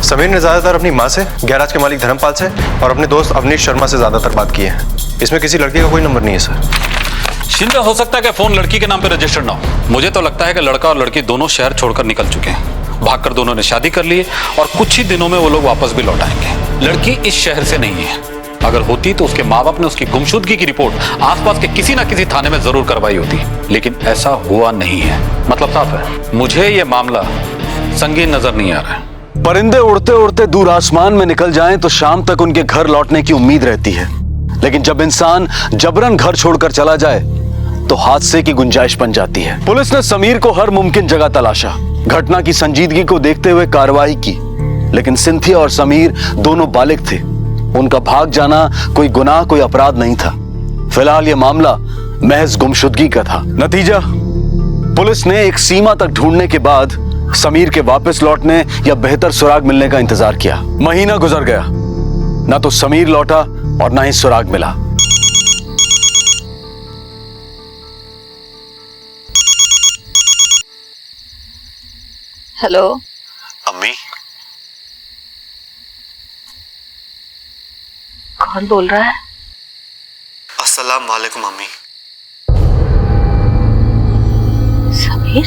समीर ने ज्यादातर अपनी माँ से, गैराज के मालिक धर्मपाल से और अपने दोस्त अवनीश शर्मा से ज्यादातर बात की है। इसमें किसी लड़की का कोई नंबर नहीं है सर। शिंदे हो सकता है कि फोन लड़की के नाम पे रजिस्टर्ड ना हो। मुझे तो लगता है कि लड़का और लड़की दोनों शहर छोड़कर निकल चुके हैं। भागकर दोनों ने शादी कर ली है और कुछ ही दिनों में वो लोग वापस भी लौट आएंगे। लड़की इस शहर से नहीं है। अगर होती तो उसके माँ बाप ने उसकी गुमशुदगी की रिपोर्ट आसपास के किसी ना किसी थाने में जरूर करवाई होती, लेकिन ऐसा हुआ नहीं है। मतलब साफ है, मुझे ये मामला संगीन नजर नहीं आ रहा है। परिंदे उड़ते उड़ते दूर आसमान में निकल जाएं तो शाम तक उनके घर लौटने की उम्मीद रहती है, लेकिन जब इंसान जबरन घर छोड़कर चला जाए तो हादसे की गुंजाइश बन जाती है। पुलिस ने समीर को हर मुमकिन जगह तलाशा, घटना की संजीदगी को देखते हुए कार्रवाई की, लेकिन सिंथिया और समीर दोनों बालिग थे। उनका भाग जाना कोई गुनाह, कोई अपराध नहीं था। फिलहाल यह मामला महज गुमशुदगी का था। नतीजा, पुलिस ने एक सीमा तक ढूंढने के बाद समीर के वापस लौटने या बेहतर सुराग मिलने का इंतजार किया। महीना गुजर गया, ना तो समीर लौटा और ना ही सुराग मिला। हेलो अम्मी, कौन बोल रहा है? अस्सलाम वालेकुम मम्मी। समीर?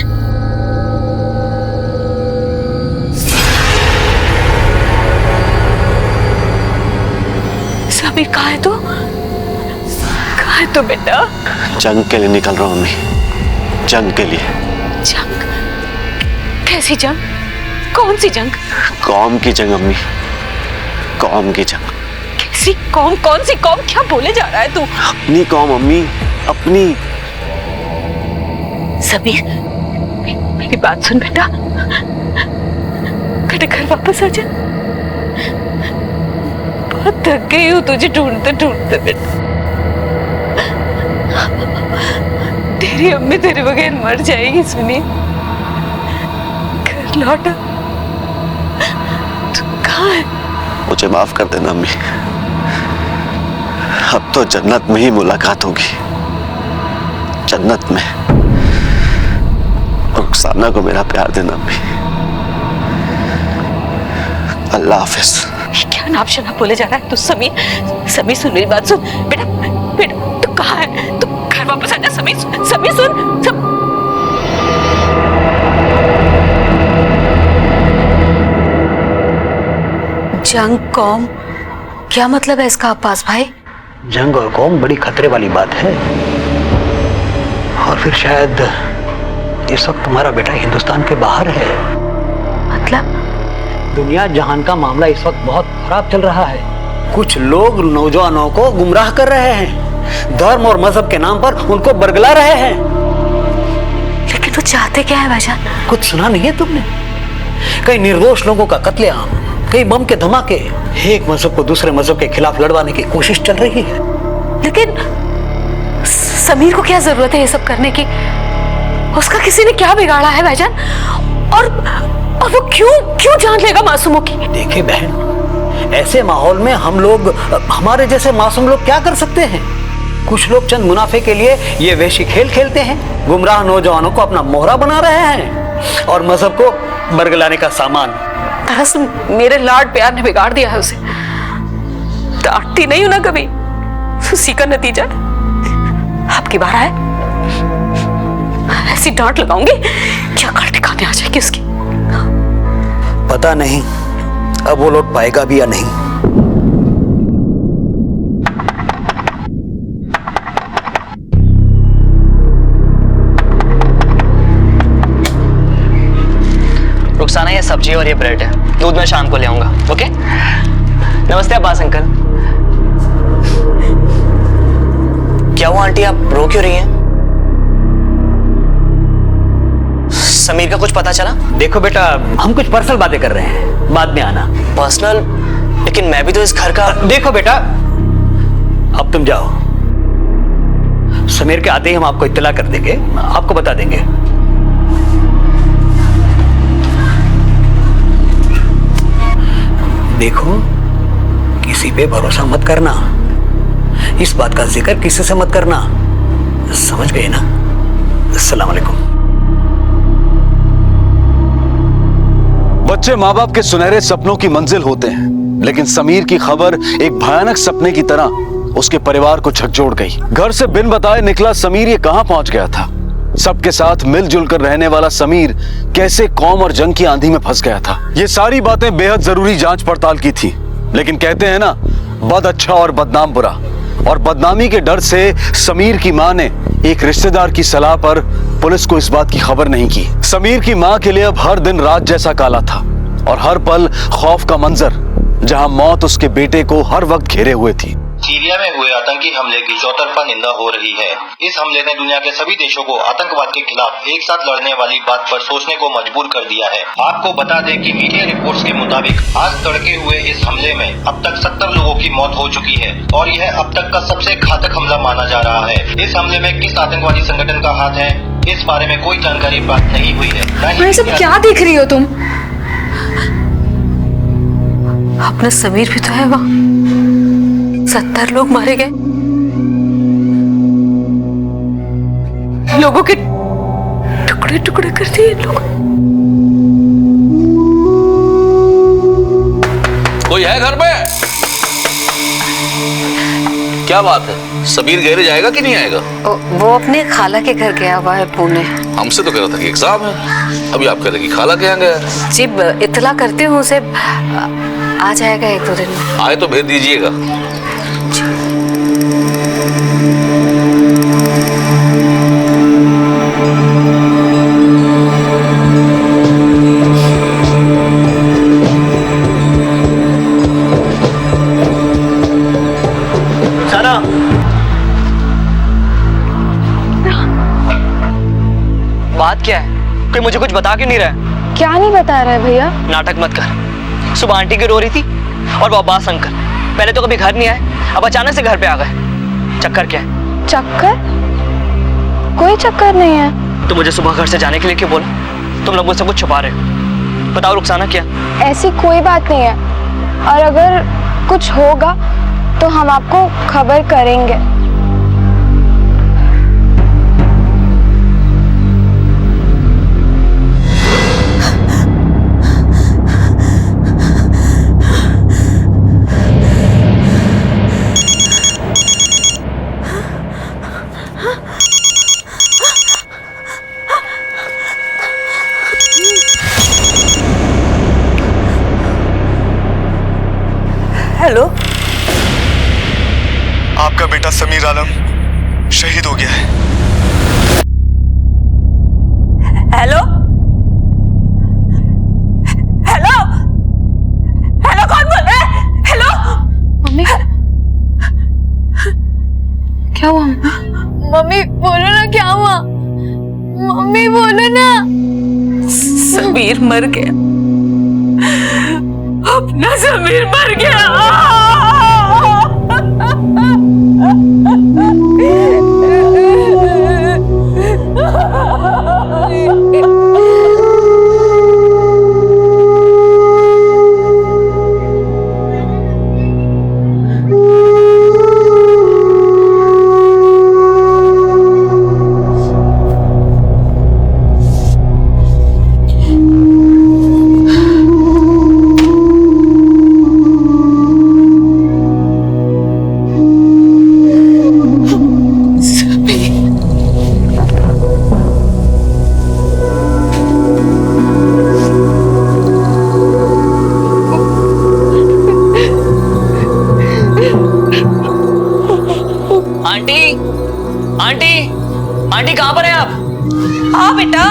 समीर कहाँ है तू? कहाँ है तू बेटा? जंग के लिए निकल रहा हूँ मम्मी, जंग के लिए। जंग? कैसी जंग? कौन सी जंग? कौम की जंग अम्मी, कौम की जंग। कैसी कौम? कौन सी कौम? क्या बोले जा रहा है तू? अपनी कौम अम्मी, अपनी। समीर मेरी बात सुन बेटा, बेटा घर वापस आ जा। बहुत थक गई हूँ तुझे ढूंढते ढूंढते बेटा। तेरी अम्मी तेरे बगैर मर जाएगी सुनी। घर लौटा। तू कहाँ है? मुझे माफ कर देना अम्मी, अब तो जन्नत में ही मुलाकात होगी, जन्नत में। रुखसाना को मेरा प्यार देना अम्मी। अल्लाह हाफिज। क्या नाम शनाब बोले जा रहा है तू? समीर, समीर सुन मेरी बात सुन बेटा, बेटा तू कहाँ है? तू घर वापस आ जा समीर, समीर सुन। जंग कौम, क्या मतलब है इसका अब्बास भाई? जंग और कौम बड़ी खतरे वाली बात है, और फिर शायद इस वक्त तुम्हारा बेटा हिंदुस्तान के बाहर है। मतलब? दुनिया जहान का मामला इस वक्त बहुत खराब चल रहा है। कुछ लोग नौजवानों को गुमराह कर रहे हैं, धर्म और मजहब के नाम पर उनको बरगला रहे हैं। लेकिन तू चाहते क्या है भाईजान? कुछ सुना नहीं है तुमने? कई निर्दोष लोगों का कत्लेआम, कई बम के धमाके, एक मजहब को दूसरे मजहब के खिलाफ लड़वाने की कोशिश चल रही है। लेकिन समीर को क्या जरूरत है ये सब करने की? उसका किसी ने क्या बिगाड़ा है भाईजान? और वो क्यों जान लेगा मासूमों की? देखिए बहन, ऐसे माहौल में हम लोग, हमारे जैसे मासूम लोग क्या कर सकते हैं? कुछ लोग चंद मुनाफे के लिए ये वैशी खेल खेलते हैं, गुमराह नौजवानों को अपना मोहरा बना रहे हैं और मजहब को बरगलाने का सामान। दरअसल मेरे लाड प्यार ने बिगाड़ दिया है उसे। डांटती नहीं हूं ना कभी, उसी का नतीजा आपकी बार आए। ऐसी डांट लगाऊंगी क्या अकड़ ठिकाने आ जाएगी उसकी। पता नहीं अब वो लौट पाएगा भी या नहीं। रुखसाना ये सब्जी और ये ब्रेड है, दूध मैं शाम को ले आऊंगा। ओके? नमस्ते अब्बास अंकल। क्या हुआ आंटी, आप रो क्यों रही हैं? समीर का कुछ पता चला? देखो बेटा, हम कुछ पर्सनल बातें कर रहे हैं, बाद में आना। पर्सनल? लेकिन मैं भी तो इस घर का। देखो बेटा, अब तुम जाओ, समीर के आते ही हम आपको इत्तला कर देंगे, आपको बता देंगे। देखो, किसी पे भरोसा मत करना, इस बात का जिक्र किसी से मत करना, समझ गए ना? अस्सलाम वालेकुम। बच्चे माँ बाप के सुनहरे सपनों की मंजिल होते हैं, लेकिन समीर की खबर एक भयानक सपने की तरह उसके परिवार को झकझोर गई। घर से बिन बताए निकला समीर ये कहां पहुंच गया था? सबके साथ मिलजुल कर रहने वाला समीर कैसे कौम और जंग की आंधी में फंस गया था? ये सारी बातें बेहद जरूरी जांच पड़ताल की थी, लेकिन कहते हैं ना, बद अच्छा और बदनाम बुरा, और बदनामी के डर से समीर की मां ने एक रिश्तेदार की सलाह पर पुलिस को इस बात की खबर नहीं की। समीर की मां के लिए अब हर दिन रात जैसा काला था और हर पल खौफ का मंजर, जहां मौत उसके बेटे को हर वक्त घेरे हुए थी। सीरिया में हुए आतंकी हमले की चौतरफा निंदा हो रही है। इस हमले ने दुनिया के सभी देशों को आतंकवाद के खिलाफ एक साथ लड़ने वाली बात पर सोचने को मजबूर कर दिया है। आपको बता दें कि मीडिया रिपोर्ट्स के मुताबिक आज तड़के हुए इस हमले में अब तक 70 लोगों की मौत हो चुकी है और यह अब तक का सबसे घातक हमला माना जा रहा है। इस हमले में किस आतंकवादी संगठन का हाथ है, इस बारे में कोई जानकारी प्राप्त नहीं हुई है। ये सब क्या देख रही हो तुम? अपना समीर भी तो है वहाँ। 70 लोग मारे गए, लोगों के टुकड़े टुकड़े कर दिए लोग। कोई है घर में? क्या बात है, समीर गैरेज आएगा कि नहीं आएगा? वो अपने खाला के घर गया हुआ है पुणे। हमसे तो कह रहा था कि एग्जाम है, अभी आप कह रहे कि खाला के यहाँ गया है। जी इतला करती हूँ उसे, आ जाएगा 1-2 दिन में। आए तो भेज दीजिएगा। बात क्या है? कोई मुझे कुछ बता क्यों नहीं रहा है? क्या नहीं बता रहा है भैया? नाटक मत कर। सुबह आंटी की रो रही थी और वो अब्बास अंकल पहले तो कभी घर नहीं आए, अब अचानक से घर पे आ गए। चक्कर क्या है? चक्कर? कोई चक्कर नहीं है। तो मुझे सुबह घर से जाने के लिए क्यों बोला? तुम लोग मुझसे कुछ छुपा रहे हो। बताओ रुखसाना, क्या? ऐसी कोई बात नहीं है, और अगर कुछ होगा तो हम आपको खबर करेंगे। हेलो, आपका बेटा समीर आलम शहीद हो गया है। हेलो हेलो हेलो, कौन बोल रहा है? हेलो मम्मी, क्या हुआ? मम्मी बोलो ना, क्या हुआ? मम्मी बोलो ना। समीर मर गया, अपना समीर मर गया। आंटी कहाँ पर हैं आप? हाँ बेटा।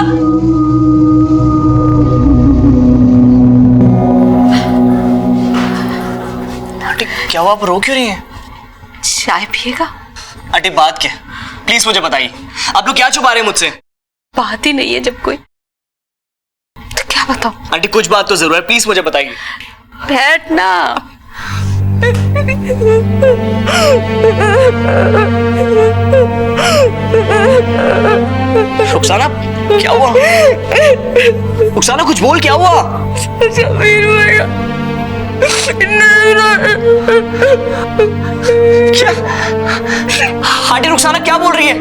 आंटी क्या हुआ, आप रो क्यों रही हैं? चाय पिएगा? आंटी बात क्या, प्लीज मुझे बताइए। आप लोग क्या छुपा रहे हैं मुझसे? बात ही नहीं है जब कोई, तो क्या बताऊं? आंटी कुछ बात तो जरूर है, प्लीज मुझे बताइए। बैठना। रुखसाना क्या हुआ? रुखसाना कुछ बोल, क्या हुआ? समीर मर क्या? आंटी रुखसाना क्या बोल रही है?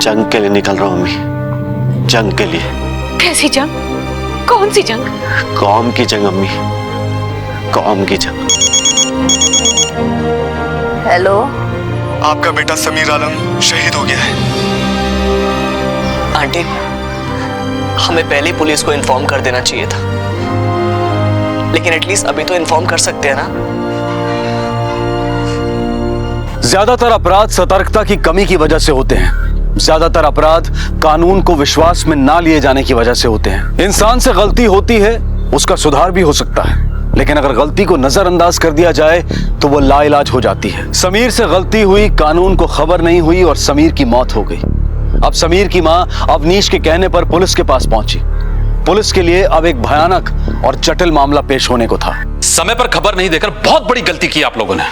जंग के लिए निकल रहा हूं अम्मी, जंग के लिए। कैसी जंग? कौन सी जंग? कौम की जंग अम्मी, कौम की जंग। हेलो, आपका बेटा समीर आलम शहीद हो गया है। आंटी हमें पहले पुलिस को इन्फॉर्म कर देना चाहिए था, लेकिन एटलीस्ट अभी तो इन्फॉर्म कर सकते हैं ना। ज्यादातर अपराध सतर्कता की कमी की वजह से होते हैं। ज्यादातर अपराध कानून को विश्वास में ना लिए जाने की वजह से होते हैं। इंसान से गलती होती है, उसका सुधार भी हो सकता है, लेकिन अगर गलती को नजरअंदाज कर दिया जाए तो वो लाइलाज हो जाती है। समीर से गलती हुई, कानून को खबर नहीं हुई और समीर की मौत हो गई। अब समीर की मां अवनीश के कहने पर पुलिस के पास पहुंची। पुलिस के लिए अब एक भयानक और जटिल मामला पेश होने को था। समय पर खबर नहीं देकर बहुत बड़ी गलती की आप लोगों ने।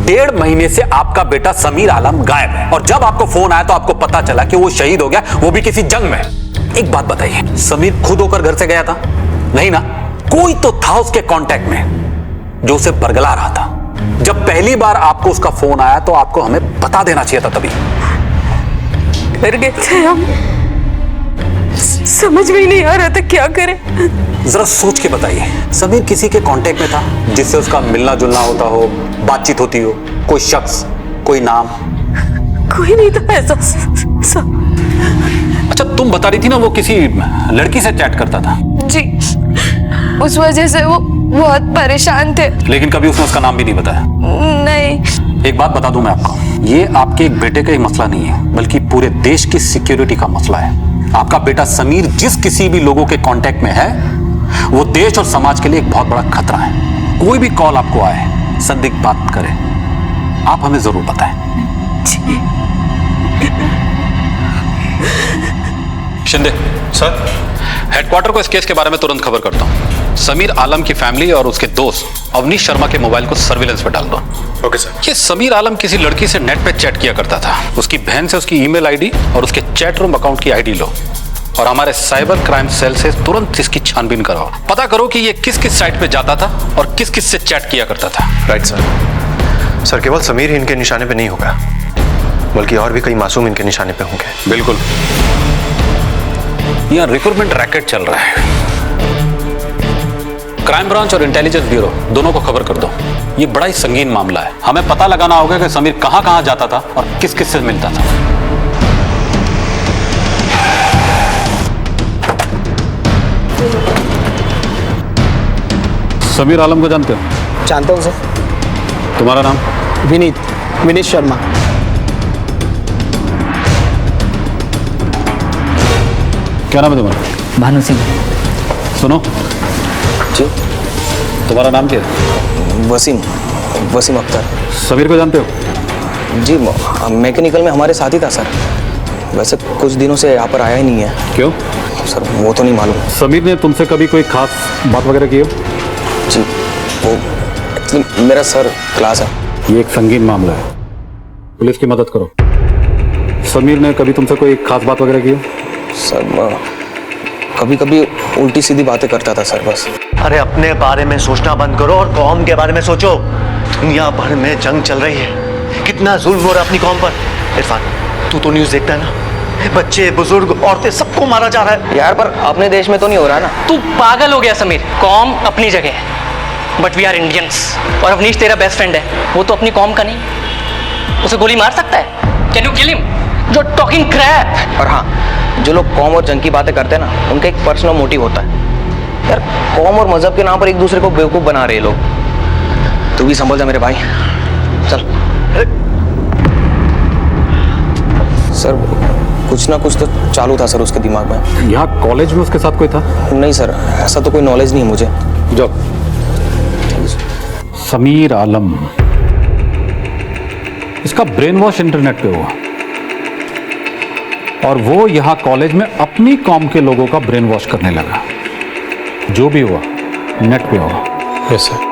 1.5 महीने से आपका बेटा समीर आलम गायब है, और जब आपको फोन आया तो आपको पता चला कि वो शहीद हो गया, वो भी किसी जंग में। एक बात बताइए, समीर खुद होकर घर से गया था? नहीं ना, कोई तो था उसके कांटेक्ट में जो उसे बरगला रहा था। जब पहली बार आपको उसका फोन आया तो आपको हमें बता देना चाहिए था तभी। डर गए थे हम, समझ में नहीं आ रहा था क्या करें। जरा सोच के बताइए, समीर किसी के कांटेक्ट में था जिससे उसका मिलना जुलना होता हो, बातचीत होती हो? कोई शख्स, कोई नाम? कोई नहीं था ऐसा। अच्छा, तुम बता रही थी ना वो किसी लड़की से चैट करता था। जी, उस वजह से वो बहुत परेशान थे। लेकिन कभी उसने उसका नाम भी नहीं बताया? नहीं। एक बात बता दूं मैं आपको, ये आपके एक बेटे का ही मसला नहीं है, बल्कि पूरे देश की सिक्योरिटी का मसला है। आपका बेटा समीर जिस किसी भी लोगों के कांटेक्ट में है, वो देश और समाज के लिए एक बहुत बड़ा खतरा है। कोई भी कॉल आपको आए, संदिग्ध बात करे, आप हमें जरूर बताएं। शिंदे सर, हेडक्वार्टर को इस केस के बारे में तुरंत खबर करता हूँ। समीर आलम की फैमिली और उसके दोस्त अवनीश शर्मा के मोबाइल को सर्विलेंस पे डाल दो। Okay sir. ये समीर आलम किसी लड़की से नेट पे चैट किया करता था। उसकी बहन से उसकी ईमेल आईडी और उसके चैट रूम अकाउंट की आईडी लो और हमारे साइबर क्राइम सेल से तुरंत इसकी छानबीन कराओ। पता करो कि ये किस किस साइट पे जाता था और किस किस से चैट किया करता था। Right sir. सर, केवल समीर ही इनके निशाने पे नहीं होगा, बल्कि और भी कई मासूम इनके निशाने पे होंगे। बिल्कुल। यहाँ रिक्रूटमेंट रैकेट चल रहा है। क्राइम ब्रांच और इंटेलिजेंस ब्यूरो दोनों को खबर कर दो। ये बड़ा ही संगीन मामला है। हमें पता लगाना होगा कि समीर कहां कहां जाता था और किस किस से मिलता था। समीर आलम को जानते हो? जानता हूँ सर। तुम्हारा नाम? विनीत शर्मा। क्या नाम है तुम्हारा? भानु सिंह। सुनो जी। तुम्हारा नाम क्या है? वसीम अख्तर। समीर को जानते हो? जी, मैकेनिकल में हमारे साथ ही था सर। वैसे कुछ दिनों से यहाँ पर आया ही नहीं है। क्यों सर? वो तो नहीं मालूम। समीर ने तुमसे कभी कोई खास बात वगैरह की हो? जी, वो एक्चुअली मेरा सर क्लास है। ये एक संगीन मामला है, पुलिस की मदद करो। समीर ने कभी तुमसे कोई खास बात वगैरह की हो? सर, कभी कभी उल्टी सीधी बातें करता था सर, बस। अरे अपने बारे में सोचना बंद करो और कौम के बारे में सोचो। दुनिया भर में जंग चल रही है, कितना जुल्म हो रहा है अपनी कौम पर। इरफान, तू तो न्यूज़ देखता है ना, बच्चे बुजुर्ग औरतें सबको मारा जा रहा है। यार, पर अपने देश में तो नहीं हो रहा ना। तू पागल हो गया समीर। कौम अपनी जगह है, बट वी आर इंडियंस। और अवनीश तेरा बेस्ट फ्रेंड है, वो तो अपनी कौम का नहीं। उसे गोली मार सकता है? Can you kill him? जो टॉकिंग क्रैप। और हाँ, जो लोग कौम और जंग की बातें करते हैं ना, उनका एक पर्सनल मोटिव होता है। यार, कौम और मजहब के नाम पर एक दूसरे को बेवकूफ बना रहे लोग। तू भी संभल जा मेरे भाई, चल। सर, कुछ ना कुछ तो चालू था सर उसके दिमाग में। यहाँ कॉलेज में उसके साथ कोई था? नहीं सर, ऐसा तो कोई नॉलेज नहीं है मुझे। जो समीर आलम, इसका ब्रेन वॉश इंटरनेट पे हुआ और वो यहाँ कॉलेज में अपनी कौम के लोगों का ब्रेन वॉश करने लगा। जो भी हुआ नेट पे हुआ। Yes sir.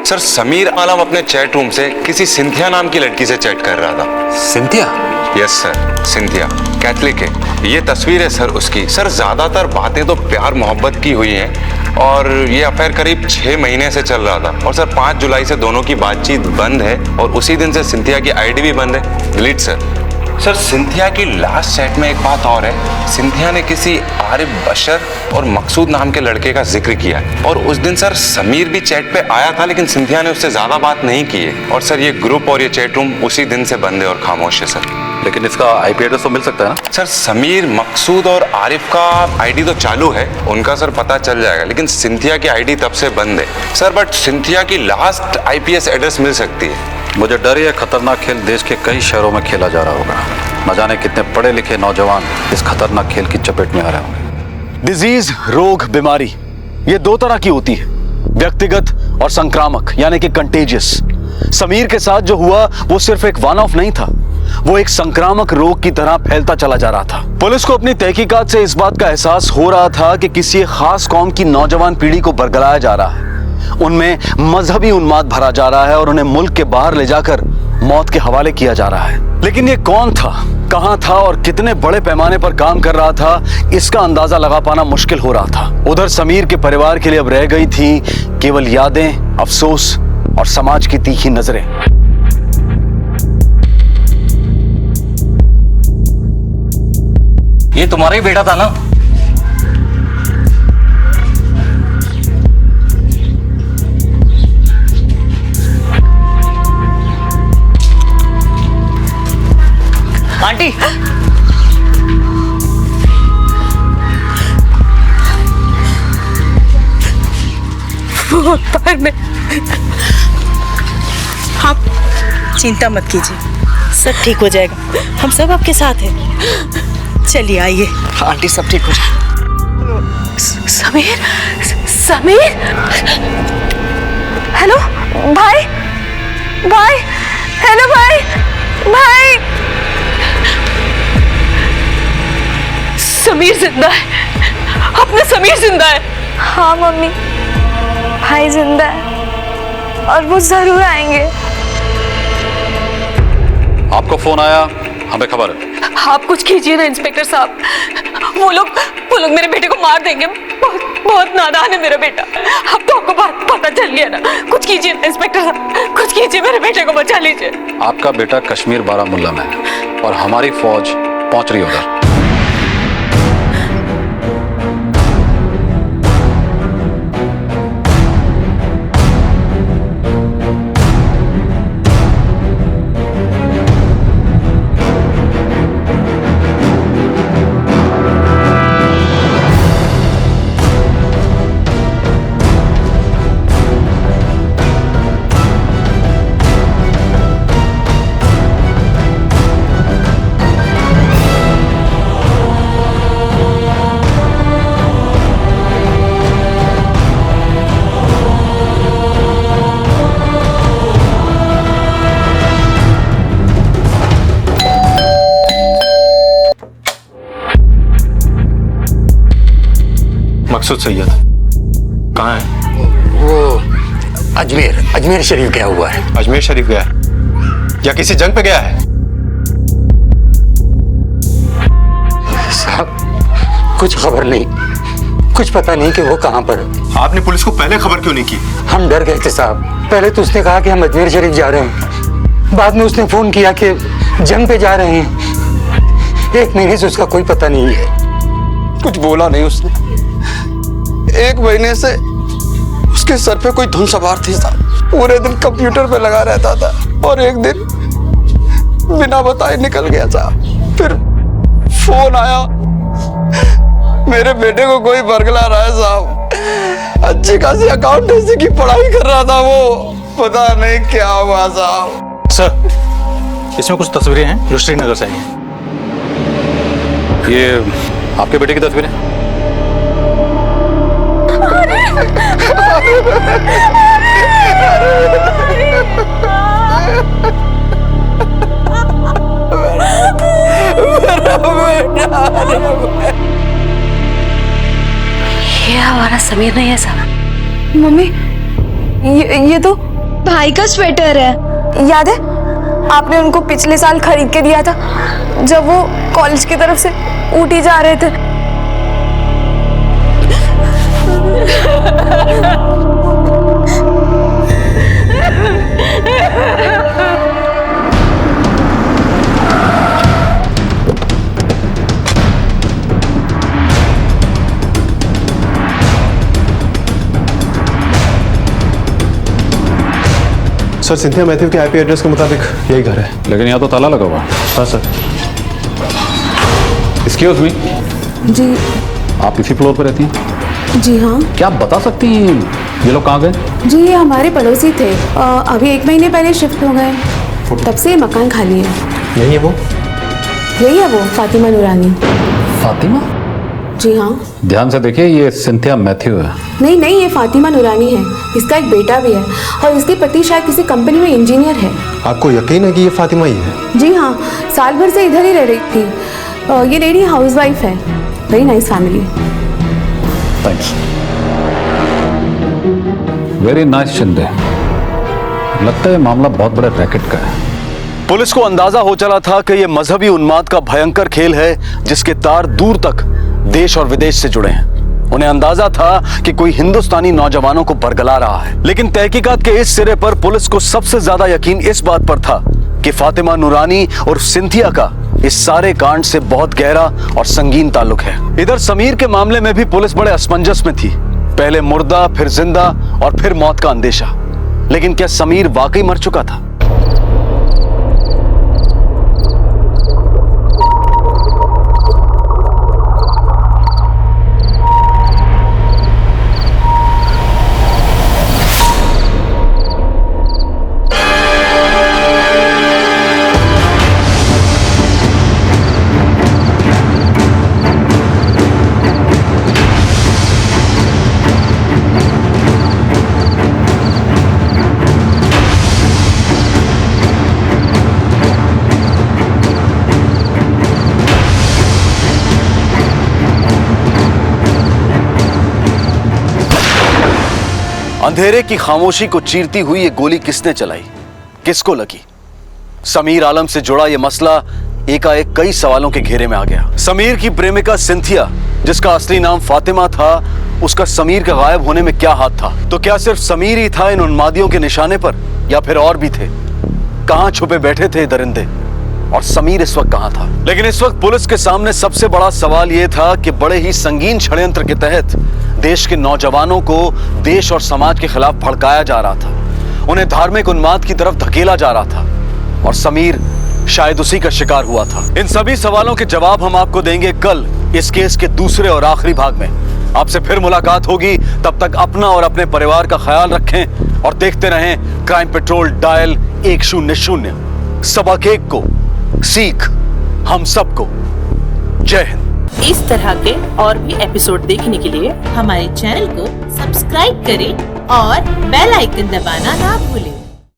सर, समीर आलम अपने चैट रूम से किसी सिंथिया नाम की लड़की से चैट कर रहा था। Cynthia? Yes sir, Cynthia Catholic है। ये तस्वीर है सर उसकी। सर, ज्यादातर बातें तो प्यार मोहब्बत की हुई हैं और ये अफेयर करीब 6 महीने से चल रहा था। और सर 5 जुलाई से दोनों की बातचीत बंद है और उसी दिन से सिंथिया की आईडी भी बंद है, डिलीट सर। सर, सिंथिया की लास्ट चैट में एक बात और है। सिंथिया ने किसी आरिफ बशर और मकसूद नाम के लड़के का जिक्र किया और उस दिन सर समीर भी चैट पे आया था, लेकिन सिंथिया ने उससे ज्यादा बात नहीं की है। और सर ये ग्रुप और ये चैट रूम उसी दिन से बंद है और खामोश है सर। लेकिन इसका आईपी एड्रेस तो मिल सकता है ना? सर, समीर, मकसूद और आरिफ का आईडी तो चालू है, उनका सर पता चल जाएगा, लेकिन सिंथिया की आईडी तब से बंद है सर। बट सिंथिया की लास्ट आईपीएस एड्रेस मिल सकती है। मुझे डर है खतरनाक खेल देश के कई शहरों में खेला जा रहा होगा। न जाने कितने पढ़े लिखे नौजवान इस खतरनाक खेल की चपेट में आ रहे होंगे। डिजीज, रोग, बीमारी, ये 2 तरह की होती है, व्यक्तिगत और संक्रामक, यानी कि कंटेजियस। समीर के साथ जो हुआ वो सिर्फ एक वन ऑफ नहीं था, वो एक संक्रामक रोग की तरह फैलता चला जा रहा था। पुलिस को अपनी तहकीकात से इस बात का एहसास हो रहा था कि किसी खास कौम की नौजवान पीढ़ी को बरगलाया जा रहा है, उनमें मजहबी उन्माद भरा जा रहा है और उन्हें मुल्क के बाहर ले जाकर मौत के हवाले किया जा रहा है। लेकिन ये कौन था, कहां था और कितने बड़े पैमाने पर काम कर रहा था, इसका अंदाजा लगा पाना मुश्किल हो रहा था। उधर समीर के परिवार के लिए अब रह गई थी केवल यादें, अफसोस और समाज की तीखी नजरें। ये तुम्हारा ही बेटा था ना? वो अखबार में। आप चिंता मत कीजिए, सब ठीक हो जाएगा। हम सब आपके साथ हैं। चलिए आइए। आंटी सब ठीक हो जाए। समीर, समीर, हेलो भाई, भाई, हेलो भाई, भाई, समीर जिंदा है, अपना समीर जिंदा है। हाँ मम्मी, भाई जिंदा है और वो जरूर आएंगे। आपको फोन आया, हमें खबर है। आप कुछ कीजिए ना इंस्पेक्टर साहब, वो लोग मेरे बेटे को मार देंगे। बहुत नादान है मेरा बेटा। अब तो आपको बात पता चल गया ना। कुछ कीजिए ना इंस्पेक्टर साहब, कुछ कीजिए, मेरे बेटे को बचा लीजिए। आपका बेटा कश्मीर बारामुल्ला में है और हमारी फौज पहुंच रही है उधर। मकसूद सैयद कहाँ है? वो अजमेर शरीफ गया हुआ है। अजमेर शरीफ गया है या किसी जंग पे गया है? साहब कुछ खबर नहीं, कुछ पता नहीं कि वो कहाँ पर है। आपने पुलिस को पहले खबर क्यों नहीं की? हम डर गए थे साहब। पहले तो उसने कहा कि हम अजमेर शरीफ जा रहे हैं, बाद में उसने फोन किया कि जंग पे जा रहे हैं। 1 महीने से उसका कोई पता नहीं है। कुछ बोला नहीं उसने। 1 महीने से उसके सर पे कोई धुन सवार थी साहब। पूरे दिन कंप्यूटर पे लगा रहता था और एक दिन बिना बताए निकल गया साहब। फिर फोन आया, मेरे बेटे को कोई बरगला रहा है साहब। अच्छी खासी अकाउंटेंसी की पढ़ाई कर रहा था वो, पता नहीं क्या हुआ साहब। सर इसमें कुछ तस्वीरें हैं जो श्रीनगर से आई हैं। ये आपके बेटे की तस्वीरें? ये हमारा समीर नहीं है साहब। मम्मी ये तो भाई का स्वेटर है। याद है आपने उनको पिछले साल खरीद के दिया था जब वो कॉलेज की तरफ से ऊटी जा रहे थे। सर सिंथिया मैथ्यू के आईपी एड्रेस के मुताबिक यही घर है। लेकिन यहाँ तो ताला लगा हुआ है। हाँ सर। एक्सक्यूज मी, जी आप इसी फ्लोर पर रहती हैं? जी हाँ। क्या आप बता सकती हैं ये लोग कहाँ गए? जी ये हमारे पड़ोसी थे, अभी 1 महीने पहले शिफ्ट हो गए, तब से मकान खाली है। यही है वो? यही है वो, फातिमा नूरानी। फातिमा? जी हाँ। ध्यान से देखिए, ये सिंथिया मैथ्यू है। नहीं ये फातिमा नूरानी है। इसका एक बेटा भी है और इसके पति शायद किसी कंपनी में इंजीनियर है। आपको यकीन है कि ये फातिमा ही है? जी हाँ, साल भर से इधर ही रह रही थी। ये लेडी हाउसवाइफ है। Very nice family. Thanks. Very nice Shinde. लगता है मामला बहुत बड़े रैकेट का है। पुलिस को अंदाजा हो चला था कि यह मजहबी उन्माद का भयंकर खेल है जिसके तार दूर तक देश और विदेश से जुड़े हैं। उन्हें अंदाजा था कि कोई हिंदुस्तानी नौजवानों को बरगला रहा है। लेकिन तहकीकात के इस सिरे पर पुलिस को सबसे ज्यादा यकीन इस बात पर था कि फातिमा नूरानी और सिंथिया का इस सारे कांड से बहुत गहरा और संगीन ताल्लुक है। इधर समीर के मामले में भी पुलिस बड़े असमंजस में थी। पहले मुर्दा, फिर जिंदा और फिर मौत का अंदेशा। लेकिन क्या समीर वाकई मर चुका था? अंधेरे की खामोशी को चीरती हुई ये गोली किसने चलाई, किसको लगी? समीर आलम से जुड़ा ये मसला एकाएक कई सवालों के घेरे में आ गया। समीर की प्रेमिका सिंथिया, जिसका असली नाम फातिमा था, उसका समीर के गायब होने में क्या हाथ था? तो क्या सिर्फ समीर ही था इन उन्मादियों के निशाने पर, या फिर और भी थे? कहां छुपे बैठे थे दरिंदे, और समीर इस वक्त कहां था? लेकिन इस वक्त पुलिस के सामने सबसे बड़ा सवाल यह था कि बड़े ही संगीन षड्यंत्र के तहत देश के नौजवानों को देश और समाज के खिलाफ भड़काया जा रहा था, उन्हें धार्मिक उन्माद की तरफ धकेला जा रहा था, और समीर शायद उसी का शिकार हुआ था। इन सभी सवालों के जवाब हम आपको देंगे कल इस केस के दूसरे और आखिरी भाग में। आपसे फिर मुलाकात होगी, तब तक अपना और अपने परिवार का ख्याल रखें और देखते रहें क्राइम पेट्रोल डायल 100। सबक एक को सीख हम सबको। जय हिंद। इस तरह के और भी एपिसोड देखने के लिए हमारे चैनल को सब्सक्राइब करें और बेल आइकन दबाना ना भूलें।